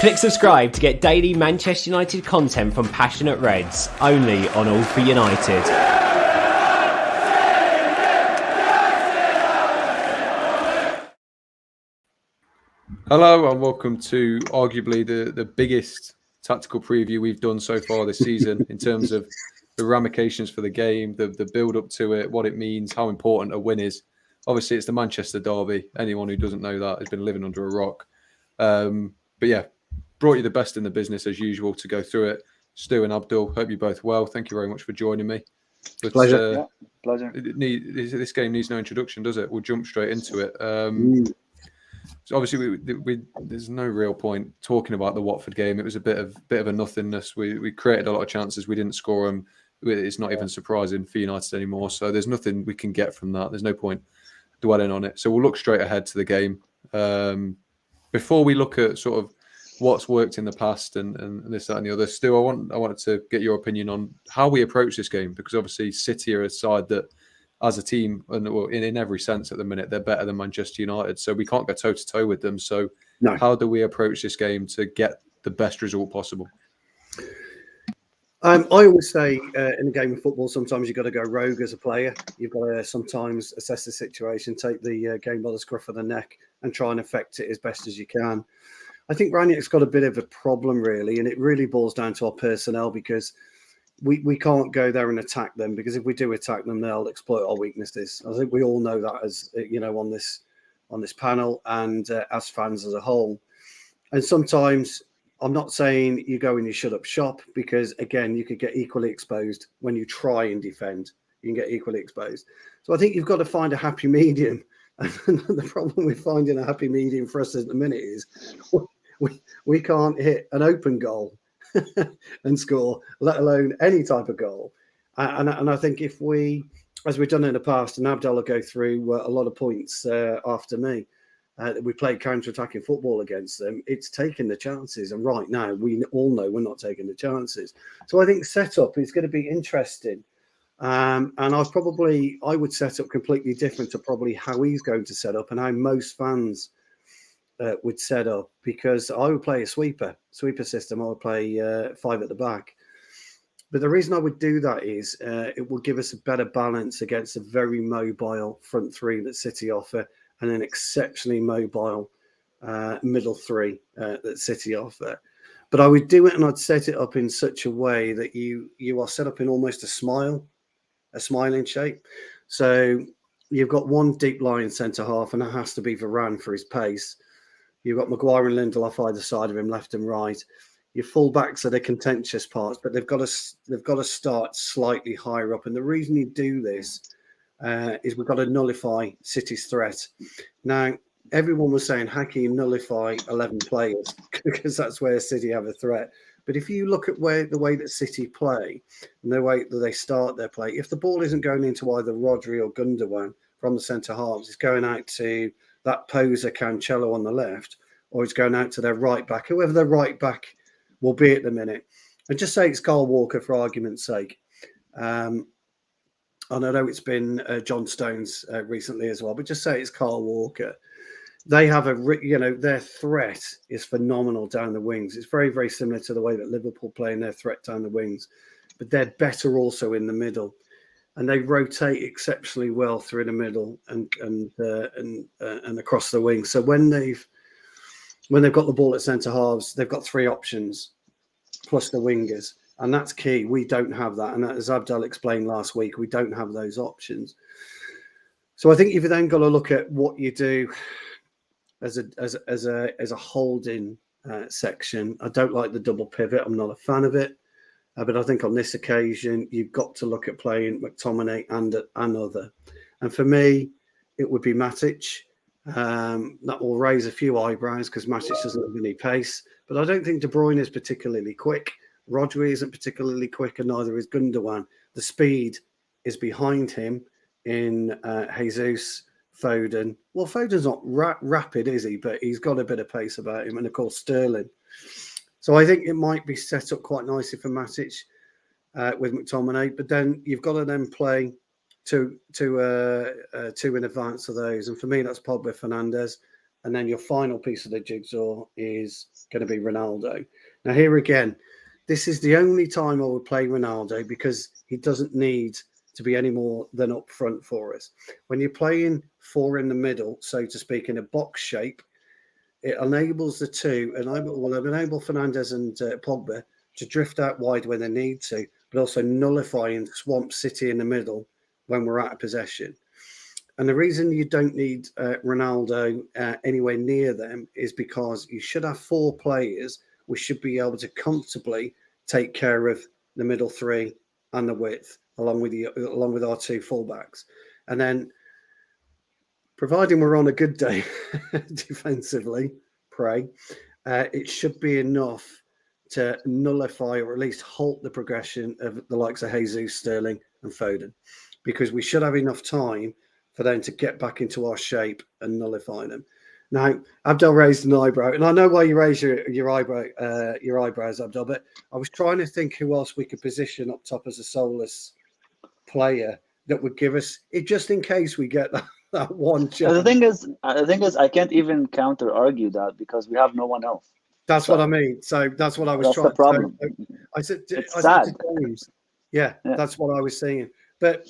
Click subscribe to get daily Manchester United content from passionate Reds, only on All for United. Hello and welcome to arguably the biggest tactical preview we've done so far this season in terms of the ramifications for the game, the build up to it, what it means, how important a win is. Obviously, it's the Manchester derby. Anyone who doesn't know that has been living under a rock. But yeah, brought you the best in the business as usual to go through it. Stu and Abdul, hope you're both well. Thank you very much for joining me. But, pleasure. Pleasure. This game needs no introduction, does it? We'll jump straight into it. So obviously, there's no real point talking about the Watford game. It was a bit of a nothingness. We created a lot of chances. We didn't score them. It's not even surprising for United anymore. So there's nothing we can get from that. There's no point dwelling on it. So we'll look straight ahead to the game. Before we look at sort of what's worked in the past and this, that, and the other, Stu, I wanted to get your opinion on how we approach this game, because obviously City are a side that, as a team, and in every sense at the minute, they're better than Manchester United. So we can't go toe-to-toe with them. So How do we approach this game to get the best result possible? I always say in a game of football, sometimes you've got to go rogue as a player. You've got to sometimes assess the situation, take the game by the scruff of the neck and try and affect it as best as you can. I think Rangnick's got a bit of a problem, really, and it really boils down to our personnel, because we can't go there and attack them, because if we do attack them, they'll exploit our weaknesses. I think we all know that, as you know, on this panel and as fans as a whole. And sometimes I'm not saying you go and you shut up shop, because again, you could get equally exposed when you try and defend. You can get equally exposed. So I think you've got to find a happy medium. And the problem with finding a happy medium for us at the minute is we can't hit an open goal and score, let alone any type of goal. And I think if we, as we've done in the past, and Abdul will go through a lot of points after me, we played counter-attacking football against them, it's taking the chances. And right now, we all know we're not taking the chances. So I think setup is going to be interesting. And I would set up completely different to probably how he's going to set up and how most fans would set up, because I would play a sweeper system. I would play 5 at the back. But the reason I would do that is it will give us a better balance against a very mobile front three that City offer, and an exceptionally mobile middle three that City offer. But I would do it, and I'd set it up in such a way that you are set up in almost a smiling shape. So you've got one deep lying centre half, and that has to be Varane for his pace. You've got Maguire and Lindelof either side of him, left and right. Your fullbacks are the contentious parts, but they've got to start slightly higher up. And the reason you do this is we've got to nullify City's threat. Now, everyone was saying, how can you nullify 11 players? Because that's where City have a threat. But if you look at the way that City play and the way that they start their play, if the ball isn't going into either Rodri or Gundogan from the centre halves, it's going out to that poser Cancelo on the left, or it's going out to their right back, whoever their right back will be at the minute. And just say it's Kyle Walker for argument's sake. And I know it's been John Stones recently as well, but just say it's Kyle Walker. They have their threat is phenomenal down the wings. It's very, very similar to the way that Liverpool play in their threat down the wings, but they're better also in the middle, and they rotate exceptionally well through the middle and across the wings. So when they've got the ball at centre halves, they've got 3 options plus the wingers, and that's key. We don't have that, and as Abdul explained last week, we don't have those options. So I think you've then got to look at what you do as a holding section. I don't like the double pivot. I'm not a fan of it. But I think on this occasion, you've got to look at playing McTominay and other. And for me, it would be Matic. That will raise a few eyebrows because Matic doesn't have any pace. But I don't think De Bruyne is particularly quick. Rodri isn't particularly quick, and neither is Gundogan. The speed is behind him in Jesus, Foden. Well, Foden's not rapid, is he? But he's got a bit of pace about him. And, of course, Sterling. So I think it might be set up quite nicely for Matic with McTominay. But then you've got to then play two in advance of those. And for me, that's Pogba, Fernandes. and then your final piece of the jigsaw is going to be Ronaldo. Now, here again, this is the only time I would play Ronaldo because he doesn't need to be any more than up front for us. When you're playing four in the middle, so to speak, in a box shape, it enables the two, and will enable Fernandes and Pogba to drift out wide when they need to, but also nullify and swamp City in the middle when we're out of possession. And the reason you don't need Ronaldo anywhere near them is because you should have four players. We should be able to comfortably take care of the middle three and the width, along with our two fullbacks. And then, providing we're on a good day defensively, it should be enough to nullify or at least halt the progression of the likes of Jesus, Sterling, and Foden, because we should have enough time for them to get back into our shape and nullify them. Now, Abdel raised an eyebrow, and I know why you raised your eyebrows, Abdel, but I was trying to think who else we could position up top as a soulless player that would give us it, just in case we get that one chance. The thing is, I can't even counter argue that because we have no one else. That's what I mean. So that's what I was trying. That's the problem. I said, It's I sad. said to James, yeah, that's what I was saying. But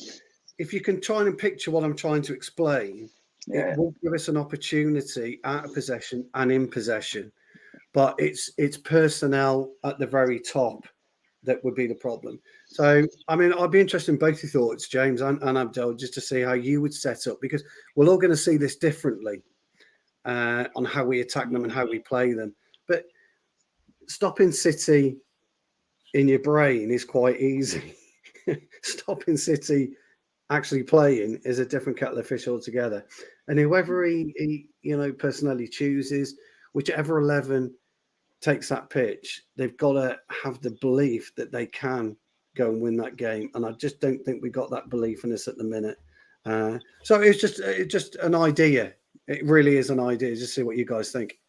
if you can try and picture what I'm trying to explain, it will give us an opportunity out of possession and in possession. But it's personnel at the very top that would be the problem. So, I mean, I'd be interested in both your thoughts, James and Abdel, just to see how you would set up, because we're all going to see this differently on how we attack them and how we play them. But stopping City in your brain is quite easy. Stopping City actually playing is a different kettle of fish altogether. And whoever he personnel he chooses, whichever 11 takes that pitch, they've got to have the belief that they can go and win that game. And I just don't think we got that belief in us at the minute. So it's just an idea. It really is an idea. Just see what you guys think.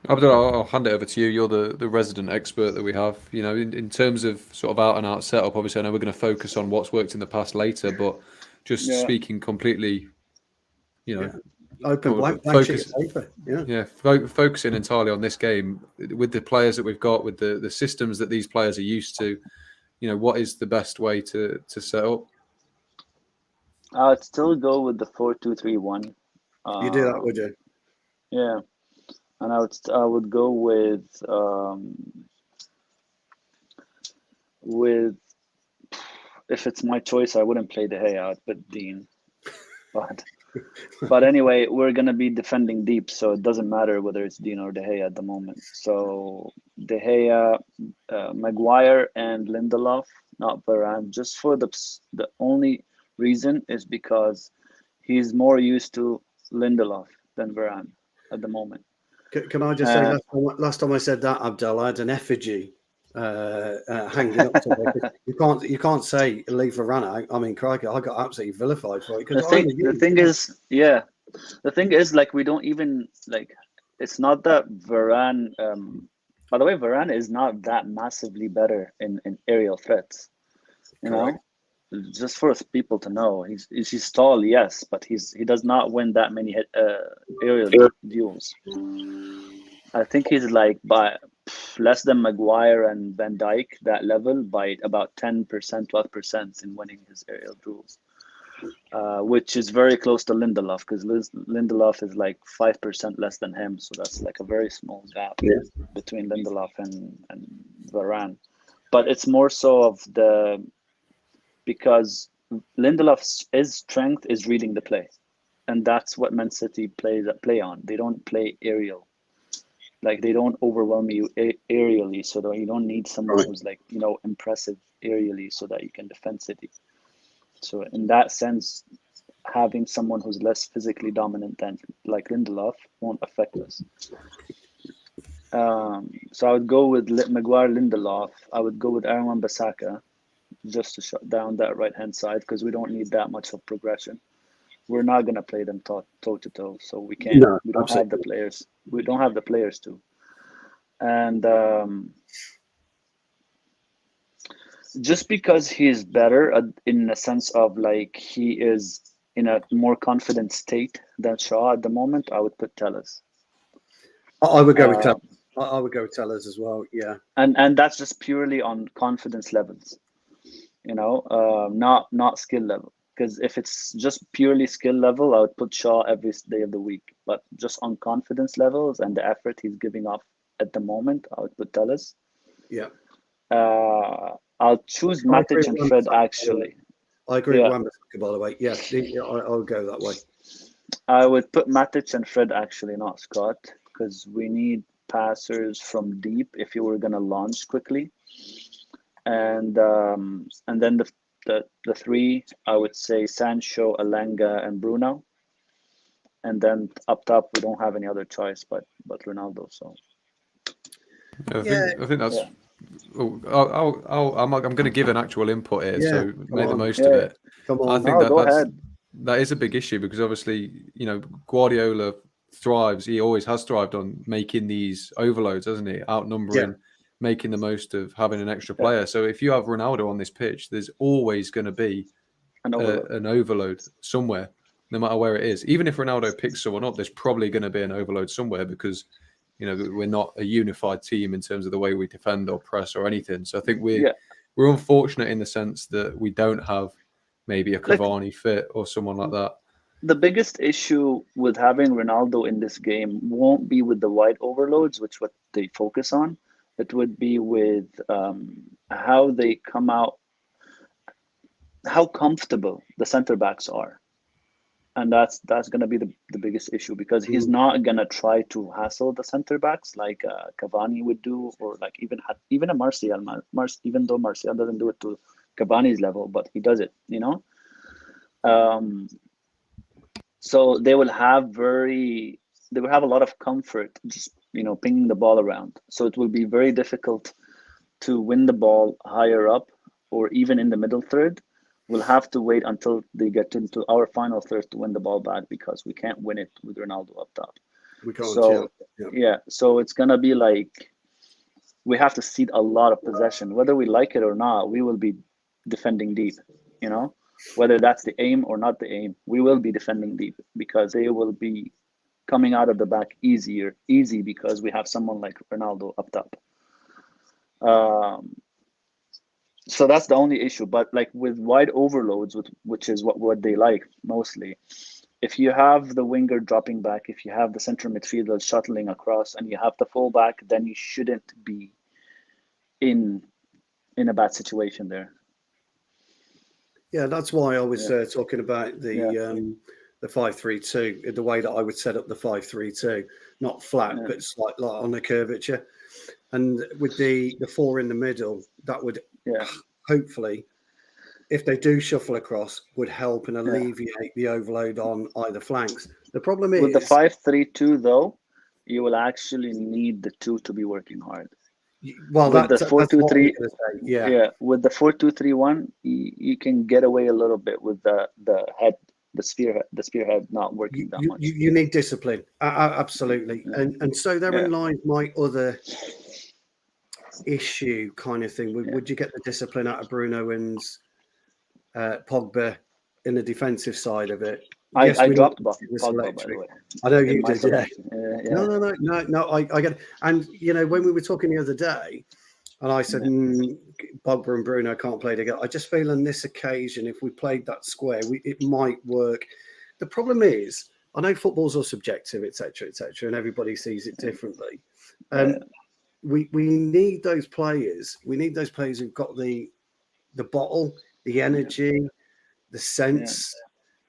I'll hand it over to you. You're the resident expert that we have. You know, in terms of sort of out and out setup, obviously I know we're going to focus on what's worked in the past later, but just speaking completely, open blank sheet of paper. Focusing entirely on this game with the players that we've got, with the systems that these players are used to. You know, what is the best way to set up? I'd still go with the 4-2-3-1. You do that, would you? Yeah. And I would go with if it's my choice, I wouldn't play De Gea, I'd put Dean. But anyway, we're gonna be defending deep, so it doesn't matter whether it's Dean or De Gea at the moment. So De Gea, Maguire, and Lindelof, not Varane. Just for the only reason is because he's more used to Lindelof than Varane at the moment. Can I just say, last time I said that, Abdel, I had an effigy hanging up to me. You can't say leave Varane. I mean, crikey, I got absolutely vilified for it. The thing is, like, we don't even like. It's not that Varane. By the way, Varane is not that massively better in aerial threats. You know, just for people to know, he's tall, yes, but he does not win that many aerial duels. I think he's like by less than Maguire and Van Dijk, that level, by about 10%, 12% in winning his aerial duels, which is very close to Lindelof, because Lindelof is like 5% less than him, so that's like a very small gap between Lindelof and Varane. But it's more so of because Lindelof's strength is reading the play, and that's what Man City play on. They don't play aerial. Like, they don't overwhelm you aerially, so that you don't need someone who's like, impressive aerially so that you can defend City. So in that sense, having someone who's less physically dominant than like Lindelof won't affect us. So I would go with Maguire, Lindelof. I would go with Aaron Wan-Bissaka just to shut down that right-hand side, because we don't need that much of progression. We're not going to play them toe-to-toe, so we can't. No, we don't have the players. We don't have the players to. And just because he's better in the sense of, like, he is in a more confident state than Shaw at the moment, I would put Tellez. I would go with Tellez. I would go with Tellez as well. Yeah, and that's just purely on confidence levels, not skill level. Because if it's just purely skill level, I would put Shaw every day of the week. But just on confidence levels and the effort he's giving off at the moment, I would put Tellez. yeah. I'll choose Matic and Fred, actually. I agree with Wan-Bissaka, by the way. Yeah, I'll go that way. I would put Matic and Fred, actually, not Scott, because we need passers from deep if you were going to launch quickly. And then the three, I would say Sancho, Alanga, and Bruno. And then up top, we don't have any other choice but Ronaldo. So I think that's. Yeah. I'm going to give an actual input here, so make the most of it. Come on, I think that is a big issue because obviously, Guardiola thrives. He always has thrived on making these overloads, hasn't he? Outnumbering, making the most of having an extra player. So if you have Ronaldo on this pitch, there's always going to be an overload somewhere, no matter where it is. Even if Ronaldo picks someone up, there's probably going to be an overload somewhere because we're not a unified team in terms of the way we defend or press or anything. So I think we're unfortunate in the sense that we don't have maybe a Cavani fit or someone like that. The biggest issue with having Ronaldo in this game won't be with the wide overloads, which what they focus on. It would be with how they come out, how comfortable the center backs are. And that's going to be the biggest issue because he's not going to try to hassle the center backs like Cavani would do, or like even a Martial, even though Martial doesn't do it to Cavani's level, but he does it, So they will have a lot of comfort just pinging the ball around. So it will be very difficult to win the ball higher up or even in the middle third. We'll have to wait until they get into our final third to win the ball back because we can't win it with Ronaldo up top. We can't. So so it's gonna be like we have to cede a lot of possession, whether we like it or not. We will be defending deep, whether that's the aim or not the aim. We will be defending deep because they will be coming out of the back easy because we have someone like Ronaldo up top. So that's the only issue. But like with wide overloads, which is what they like mostly, if you have the winger dropping back, if you have the center midfielder shuttling across, and you have the fullback, then you shouldn't be in a bad situation there. Yeah, that's why I was talking about the 5-3-2, the way that I would set up the 5-3-2, not flat, but slightly on a curvature. And with the four in the middle, that would hopefully, if they do shuffle across, would help and alleviate the overload on either flanks. The problem is with the 5-3-2 though, you will actually need the two to be working hard. Well, with the 4-2-3, with the 4-2-3-1, you can get away a little bit with the head, the spearhead not working that much. You need discipline, absolutely, and so therein lies my other issue kind of thing. Would you get the discipline out of Bruno and Pogba in the defensive side of it? I dropped Pogba, by the way. I know you did, No, I get it. And, when we were talking the other day, and I said, Pogba and Bruno can't play together, I just feel on this occasion, if we played that square, it might work. The problem is, I know football's all subjective, etc., and everybody sees it differently. We need those players. We need those players who've got the bottle, the energy, the sense,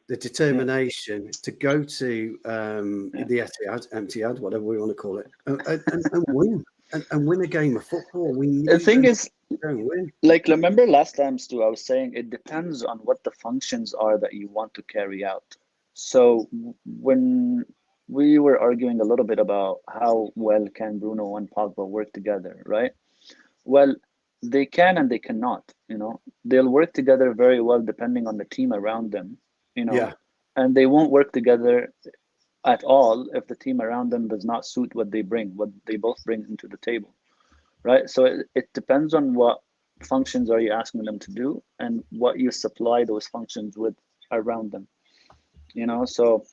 the determination to go to the Etihad, whatever we want to call it, and win and win a game of football. The thing is, like remember last time, Stu, I was saying it depends on what the functions are that you want to carry out. So when we were arguing a little bit about how well can Bruno and Pogba work together, right? Well, they can and they cannot, They'll work together very well depending on the team around them, and they won't work together at all if the team around them does not suit what they both bring into the table, right? So it depends on what functions are you asking them to do and what you supply those functions with around them. You know, so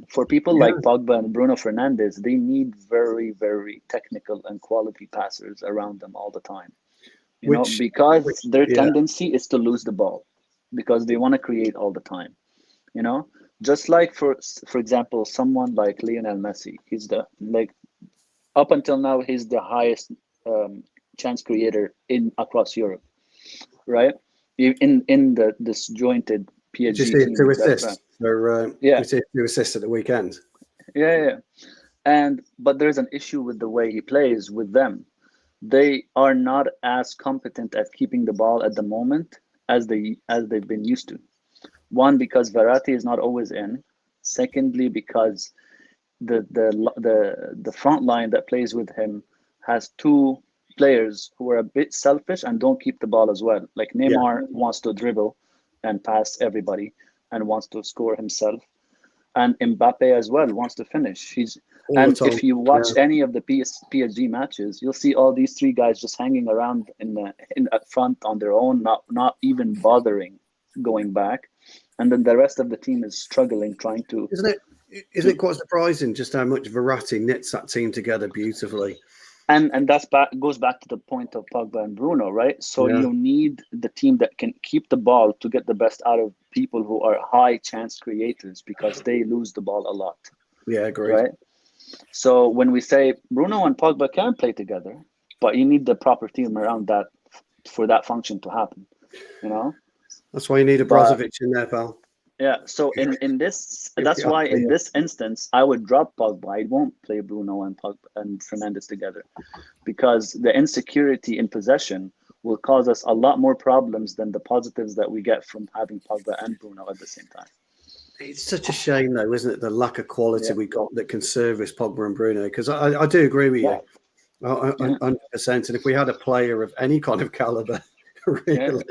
for people like Pogba and Bruno Fernandes, they need very, very technical and quality passers around them all the time. You know, because their tendency is to lose the ball because they want to create all the time. You know, just like for example, someone like Lionel Messi, he's the like up until now he's the highest chance creator in across Europe, right? In the disjointed PSG Just see team. two assists. You see 2 assists at the weekend. Yeah. But there's an issue with the way he plays with them. They are not as competent at keeping the ball at the moment as they've been used to. One, because Verratti is not always in. Secondly, because the front line that plays with him has two players who are a bit selfish and don't keep the ball as well. Like Neymar wants to dribble and pass everybody and wants to score himself, and Mbappe as well wants to finish. If you watch any of the PSG matches, you'll see all these three guys just hanging around in up front on their own, not even bothering going back, and then the rest of the team is struggling trying to. Isn't it quite surprising just how much Verratti knits that team together beautifully? And goes back to the point of Pogba and Bruno, right? So you need the team that can keep the ball to get the best out of people who are high chance creators because they lose the ball a lot. Yeah, agree. Right. So when we say Bruno and Pogba can play together, but you need the proper team around that for that function to happen. You know. That's why you need a Brozovic in there, pal. Yeah, so in this, that's why in this instance, I would drop Pogba. I won't play Bruno and Pogba and Fernandes together because the insecurity in possession will cause us a lot more problems than the positives that we get from having Pogba and Bruno at the same time. It's such a shame, though, isn't it? The lack of quality we got that can service Pogba and Bruno. Because I do agree with you, 100%. And if we had a player of any kind of caliber, really,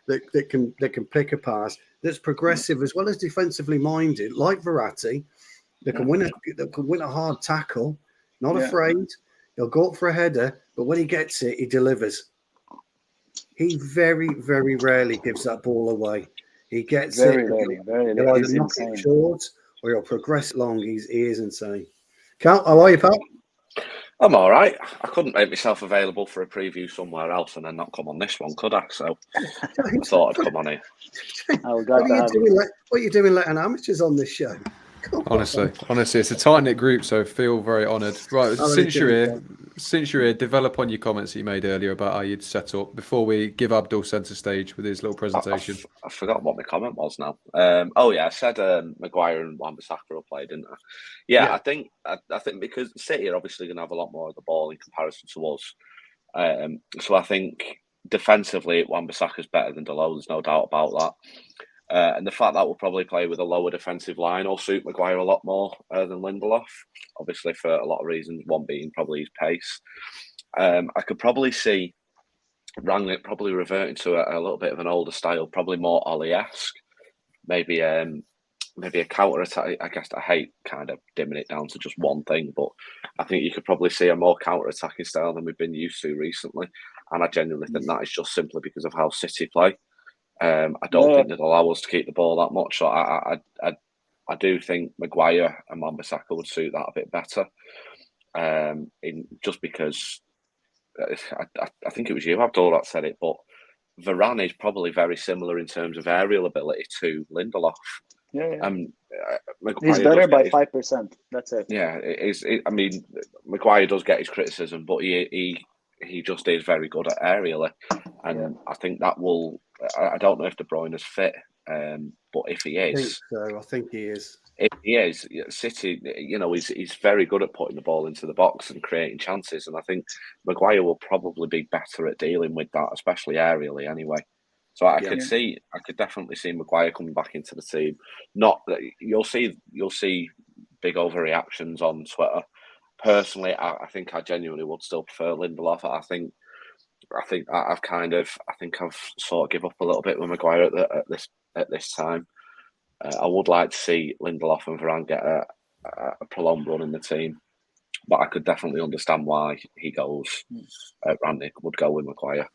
that can pick a pass, that's progressive as well as defensively minded, like Verratti, that can win a hard tackle, not afraid. He'll go up for a header, but when he gets it, he delivers. He very, very rarely gives that ball away. He gets very it. Rarely, very he'll rarely. either knock it short or he'll progress long. He is insane. Cal, how are you, pal? I'm all right. I couldn't make myself available for a preview somewhere else and then not come on this one, could I? So I thought I'd come on here. What are you doing letting amateurs on this show? Honestly, it's a tight-knit group, so feel very honoured. Right, since you're here, develop on your comments that you made earlier about how you'd set up before we give Abdul centre stage with his little presentation. I forgot what my comment was now. I said Maguire and Wan-Bissaka will play, didn't I? Yeah. I think because City are obviously going to have a lot more of the ball in comparison to us. So I think defensively, Wan-Bissaka is better than Dalot. There's no doubt about that. And the fact that we'll probably play with a lower defensive line will suit Maguire a lot more than Lindelof, obviously for a lot of reasons, one being probably his pace. I could probably see Rangnick probably reverting to a little bit of an older style, probably more Ollie-esque, maybe a counter-attack. I guess I hate kind of dimming it down to just one thing, but I think you could probably see a more counter-attacking style than we've been used to recently. And I genuinely think that is just simply because of how City play. I don't think they'll allow us to keep the ball that much. So I do think Maguire and Wan-Bissaka would suit that a bit better. Just because I think it was you, Abdul, that said it, but Varane is probably very similar in terms of aerial ability to Lindelof. He's better by 5%. That's it. Yeah, Maguire does get his criticism, but he just is very good at aerially, and I think that will. I don't know if De Bruyne is fit, but if he is, I think he is. If he is, City, he's very good at putting the ball into the box and creating chances, and I think Maguire will probably be better at dealing with that, especially aerially, anyway. So I could definitely see Maguire coming back into the team. Not that you'll see big overreactions on Twitter. Personally, I think I genuinely would still prefer Lindelof. I think I've sort of give up a little bit with Maguire at this time. I would like to see Lindelof and Varane get a prolonged run in the team, but I could definitely understand why he goes. Rangnick would go with Maguire.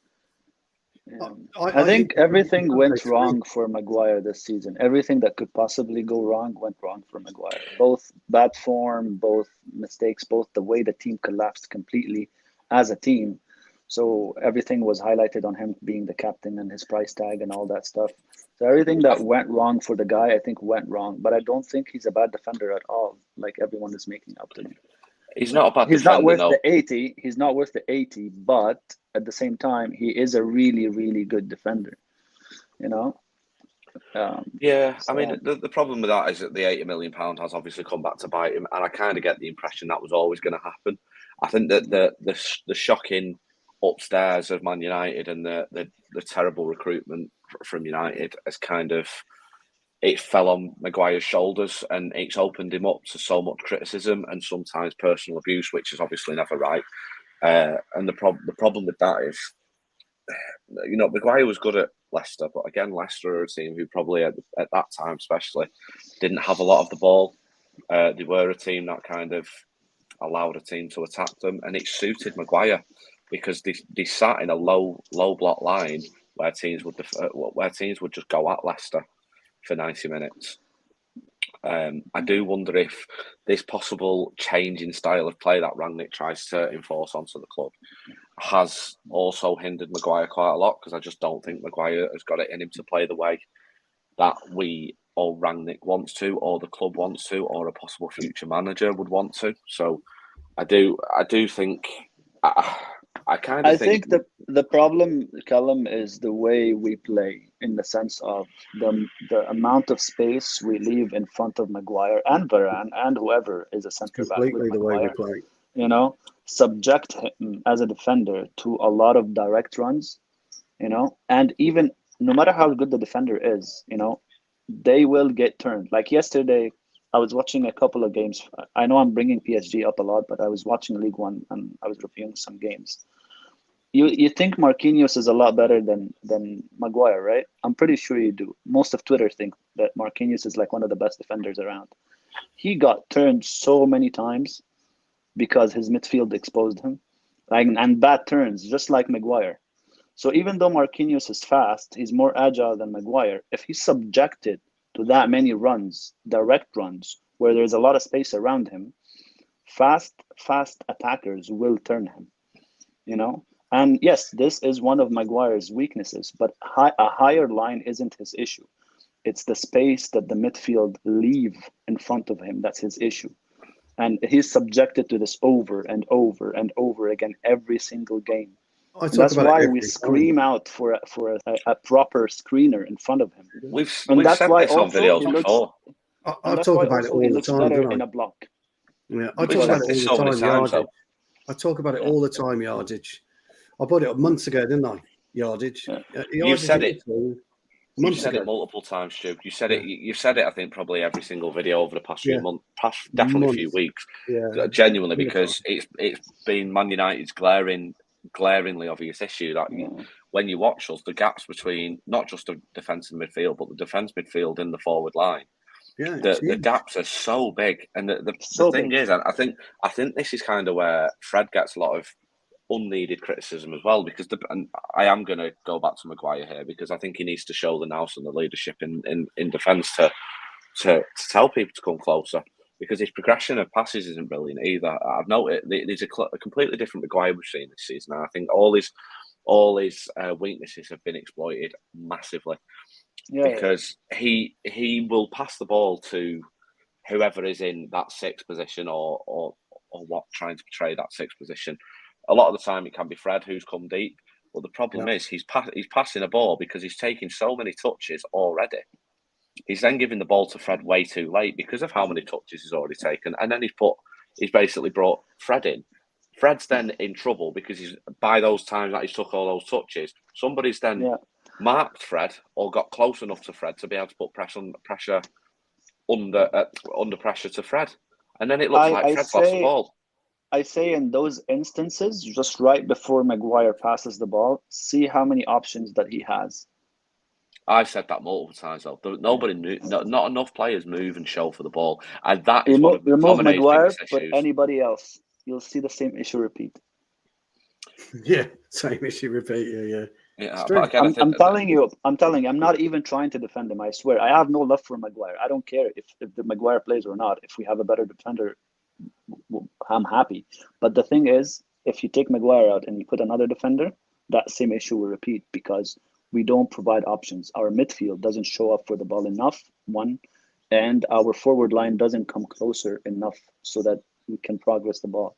I think everything went wrong for Maguire this season. Everything that could possibly go wrong went wrong for Maguire. Both bad form, both mistakes, both the way the team collapsed completely as a team. So everything was highlighted on him being the captain and his price tag and all that stuff. So everything that went wrong for the guy, I think went wrong. But I don't think he's a bad defender at all, like everyone is making up to me. He's not a bad He's defender, not worth no. the 80. He's not worth the 80, but at the same time, he is a really, really good defender. You know? I mean, the problem with that is that the £80 million has obviously come back to bite him, and I kind of get the impression that was always going to happen. I think that the shocking upstairs of Man United and the terrible recruitment from United has kind of, it fell on Maguire's shoulders, and it's opened him up to so much criticism and sometimes personal abuse, which is obviously never right. And the problem with that is, you know, Maguire was good at Leicester, but again, Leicester are a team who probably at that time especially didn't have a lot of the ball. They were a team that kind of allowed a team to attack them, and it suited Maguire because they sat in a low block line where teams would just go at Leicester for 90 minutes. I do wonder if this possible change in style of play that Rangnick tries to enforce onto the club has also hindered Maguire quite a lot, because I just don't think Maguire has got it in him to play the way that we or Rangnick wants to, or the club wants to, or a possible future manager would want to. So I do think I think the problem, Callum, is the way we play, in the sense of the amount of space we leave in front of Maguire and Varane and whoever is a centre back with Completely the way we Maguire. play. You know, subject him as a defender to a lot of direct runs, you know, and even no matter how good the defender is, you know, they will get turned. Like yesterday, I was watching a couple of games. I know I'm bringing PSG up a lot, but I was watching League One and I was reviewing some games. You think Marquinhos is a lot better than Maguire, right? I'm pretty sure you do. Most of Twitter think that Marquinhos is like one of the best defenders around. He got turned so many times because his midfield exposed him, and bad turns, just like Maguire. So even though Marquinhos is fast, he's more agile than Maguire. If he's subjected to that many runs, direct runs, where there's a lot of space around him, fast attackers will turn him, you know? And yes, this is one of Maguire's weaknesses, but a higher line isn't his issue. It's the space that the midfield leave in front of him that's his issue. And he's subjected to this over and over and over again every single game. That's why we scream out for a proper screener in front of him. We've said this on videos before. I talk about it all the time, don't I? In a block. Yeah, I talk about it all the time. Yardage. I talk about it all the time. Yardage. I brought it up months ago, didn't I? Yardage. Yeah. You've said it. You've said it multiple times, Stu. You said it. You've said it. I think probably every single video over the past few months, definitely a few weeks. Yeah. Genuinely, because it's been Man United's glaringly obvious issue that when you watch us, the gaps between not just the defence and midfield, but the defence, midfield, and the forward line, the gaps are so big. And the thing is, and I think this is kind of where Fred gets a lot of unneeded criticism as well, because and I am going to go back to Maguire here, because I think he needs to show the nous and the leadership in defence to tell people to come closer, because his progression of passes isn't brilliant either. I've noted there's a completely different Maguire we've seen this season, and I think all his weaknesses have been exploited massively, because he will pass the ball to whoever is in that sixth position or what trying to portray that sixth position. A lot of the time, it can be Fred who's come deep, but the problem is he's passing a ball because he's taking so many touches already. He's then giving the ball to Fred way too late because of how many touches he's already taken, and then he's basically brought Fred in. Fred's then in trouble because by those times that he's took all those touches, somebody's then marked Fred or got close enough to Fred to be able to put pressure under pressure to Fred, and then it looks like Fred's lost the ball. I say in those instances, just right before Maguire passes the ball, see how many options that he has. I've said that multiple times, though. Not enough players move and show for the ball, and that is one of Maguire, but anybody else, you'll see the same issue repeat. Yeah, same issue repeat. Yeah. Yeah, true. but again, I think I'm telling you, I'm not even trying to defend him. I swear, I have no love for Maguire. I don't care if the Maguire plays or not. If we have a better defender, I'm happy. But the thing is, if you take Maguire out and you put another defender, that same issue will repeat because we don't provide options. Our midfield doesn't show up for the ball enough, one, and our forward line doesn't come closer enough so that we can progress the ball.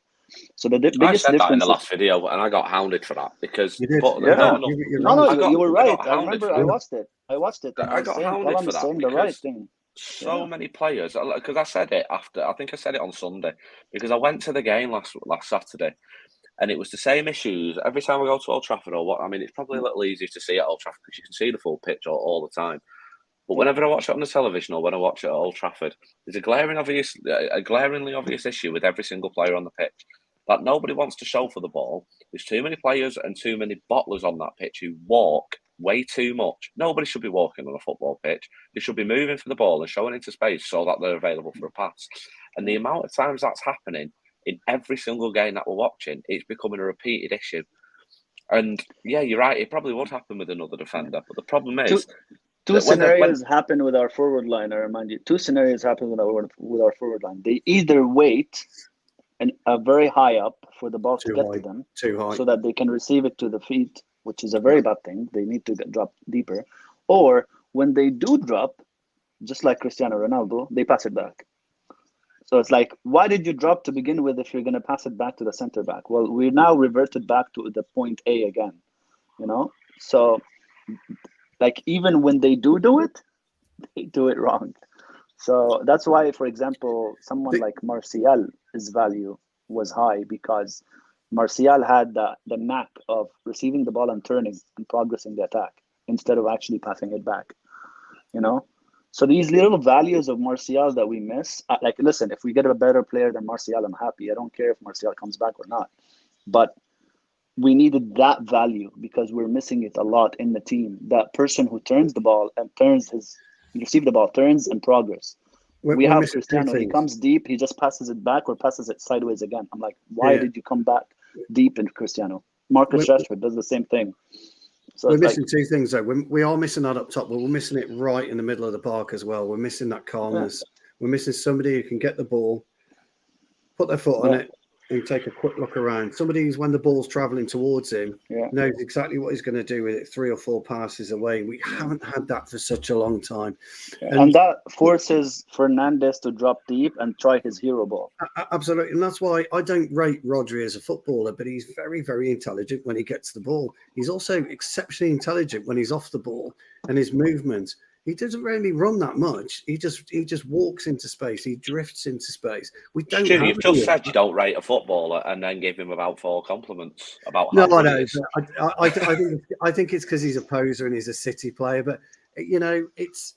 So the I biggest said that in difference the last video, and I got hounded for that because You did. but Yeah, no, you're No, right. no, you were I right. got I hounded remember. for I that. watched it. And I got hounded Colin for was that saying the right because thing. so many players. Because I said it after. I think I said it on Sunday because I went to the game last Saturday, and it was the same issues every time I go to Old Trafford. Or what? I mean, it's probably a little easier to see at Old Trafford because you can see the full pitch all the time. But whenever I watch it on the television or when I watch it at Old Trafford, there's a glaringly obvious issue with every single player on the pitch that nobody wants to show for the ball. There's too many players and too many bottlers on that pitch who walk way too much. Nobody should be walking on a football pitch. They should be moving for the ball and showing into space so that they're available for a pass. And the amount of times that's happening in every single game that we're watching, it's becoming a repeated issue. And yeah, you're right. It probably would happen with another defender. But the problem is, Two scenarios happen with our forward line. I remind you, two scenarios happen with our forward line. They either wait and very high up for the ball to get to them, so that they can receive it to the feet, which is a very bad thing. They need to drop deeper, or when they do drop, just like Cristiano Ronaldo, they pass it back. So it's like, why did you drop to begin with if you're going to pass it back to the center back? Well, we now reverted back to the point A again, So, like, even when they do it, they do it wrong. So that's why, for example, someone like Martial, his value was high because Martial had the knack of receiving the ball and turning and progressing the attack instead of actually passing it back, So these little values of Martial that we miss, like, listen, if we get a better player than Martial, I'm happy. I don't care if Martial comes back or not. But we needed that value because we're missing it a lot in the team. That person who turns the ball and receive the ball, turns and progress. We have Cristiano. He comes deep. He just passes it back or passes it sideways again. I'm like, why did you come back deep in Cristiano? Marcus Rashford does the same thing. So we're missing two things, though. We are missing that up top, but we're missing it right in the middle of the park as well. We're missing that calmness. We're missing somebody who can get the ball, put their foot on it, and take a quick look around. Somebody who's, when the ball's travelling towards him, knows exactly what he's going to do with it 3 or 4 passes away. We haven't had that for such a long time. And that forces Fernandes to drop deep and try his hero ball. Absolutely. And that's why I don't rate Rodri as a footballer, but he's very, very intelligent when he gets the ball. He's also exceptionally intelligent when he's off the ball and his movement. He doesn't really run that much. He just walks into space. He drifts into space. We don't. Stu, you've just said you don't rate a footballer, and then give him about 4 compliments about how. No, I know. I think it's because he's a poser and he's a City player. But it's.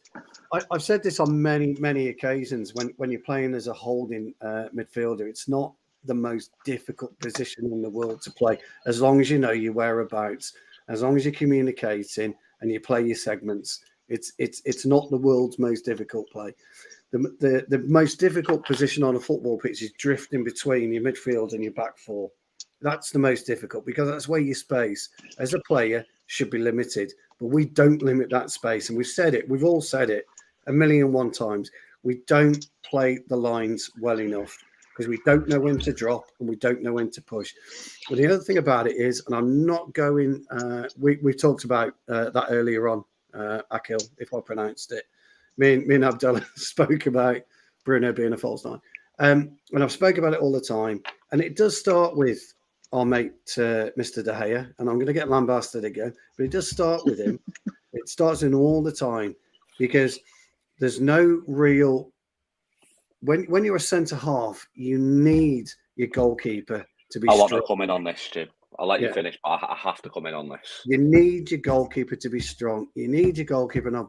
I've said this on many occasions. When you're playing as a holding midfielder, it's not the most difficult position in the world to play, as long as you know your whereabouts, as long as you're communicating and you play your segments. It's not the world's most difficult play. The most difficult position on a football pitch is drifting between your midfield and your back four. That's the most difficult because that's where your space as a player should be limited. But we don't limit that space. And we've said it. We've all said it 1,000,001 times. We don't play the lines well enough because we don't know when to drop and we don't know when to push. But the other thing about it is, and I'm not going, we talked about that earlier on, Akil, if I pronounced it. Me and Abdullah spoke about Bruno being a false nine. And I've spoken about it all the time. And it does start with our mate, Mr. De Gea. And I'm going to get lambasted again. But it does start with him. It starts in all the time because there's no real... When you're a centre-half, you need your goalkeeper to be strong. I want to come in on this, Stu. I'll let you finish, but I have to come in on this. You need your goalkeeper to be strong. You need your goalkeeper, and I've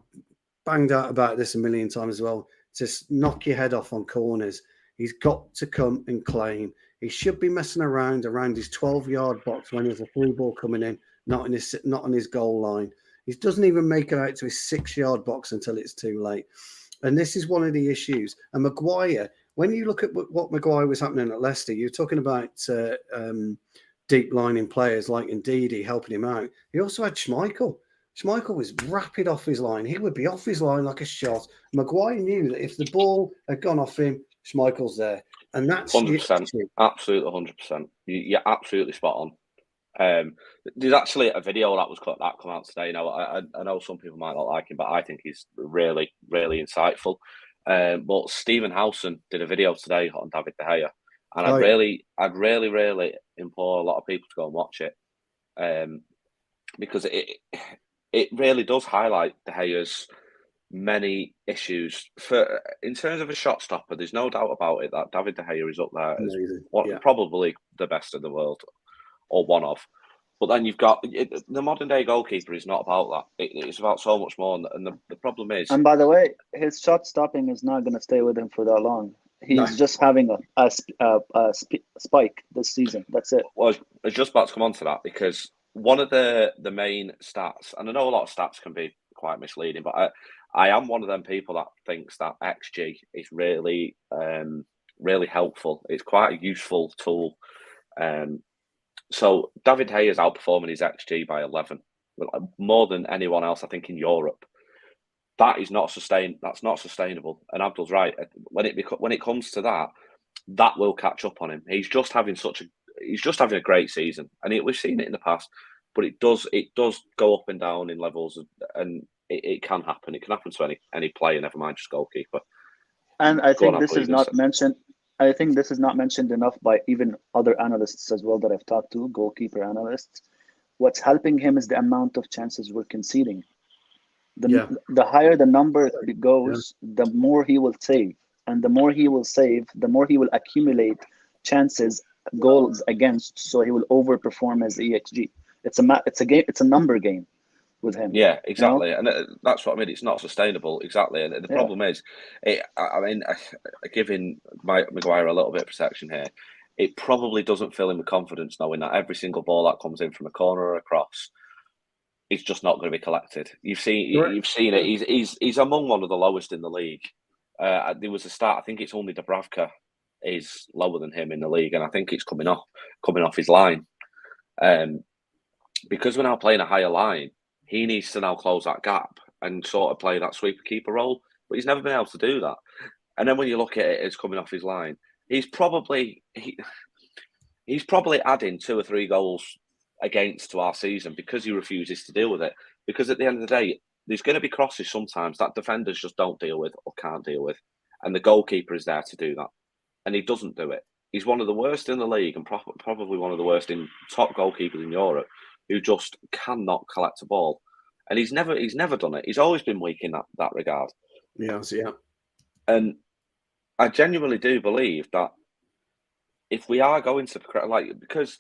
banged out about this 1,000,000 times as well, to knock your head off on corners. He's got to come and claim. He should be messing around his 12-yard box when there's a through ball coming in, not on his goal line. He doesn't even make it out to his 6-yard box until it's too late. And this is one of the issues. And Maguire, when you look at what Maguire was happening at Leicester, you're talking about deep lining players like Ndidi helping him out. He also had Schmeichel. Schmeichel was rapid off his line. He would be off his line like a shot. Maguire knew that if the ball had gone off him, Schmeichel's there. And that's 100%. Absolutely 100%. You're absolutely spot on. There's actually a video that come out today. Now, I know some people might not like him, but I think he's really, really insightful. But Stephen Howson did a video today on David De Gea, and I'd really implore a lot of people to go and watch it, because it really does highlight De Gea's many issues. In terms of a shot stopper, there's no doubt about it that David De Gea is up there as probably the best in the world, or one of. But then you've got the modern day goalkeeper is not about that. It's about so much more. And the problem is. And by the way, his shot stopping is not going to stay with him for that long. He's just having a spike this season. That's it. Well, I was just about to come on to that, because one of the main stats, and I know a lot of stats can be quite misleading, but I am one of them people that thinks that XG is really, really helpful. It's quite a useful tool. So David Gea is outperforming his XG by 11, more than anyone else, I think, in Europe. That is not That's not sustainable. And Abdul's right. When it comes to that, that will catch up on him. He's just having a great season, and we've seen it in the past. But it does go up and down in levels, and it can happen. It can happen to any player, never mind just goalkeeper. And I think this is not mentioned. I think this is not mentioned enough by even other analysts as well that I've talked to, goalkeeper analysts. What's helping him is the amount of chances we're conceding. The higher the number it goes, the more he will save. And the more he will save, the more he will accumulate chances, goals against, so he will overperform as EXG. It's a game. It's a number game with him. Yeah, exactly, and that's what I mean. It's not sustainable, exactly. And the problem is, giving Maguire a little bit of protection here, it probably doesn't fill him with confidence knowing that every single ball that comes in from a corner or a cross is just not going to be collected. You've seen it. He's among one of the lowest in the league. There was a start. I think it's only Dubravka is lower than him in the league, and I think it's coming off his line. Because we're now playing a higher line, he needs to now close that gap and sort of play that sweeper keeper role, but he's never been able to do that. And then when you look at it, it's coming off his line. He's probably adding 2 or 3 goals against to our season because he refuses to deal with it. Because at the end of the day, there's going to be crosses sometimes that defenders just don't deal with or can't deal with, and the goalkeeper is there to do that, and he doesn't do it. He's one of the worst in the league, and probably one of the worst in top goalkeepers in Europe, who just cannot collect a ball. And he's never done it. He's always been weak in that regard. Yeah. And I genuinely do believe that if we are going to, because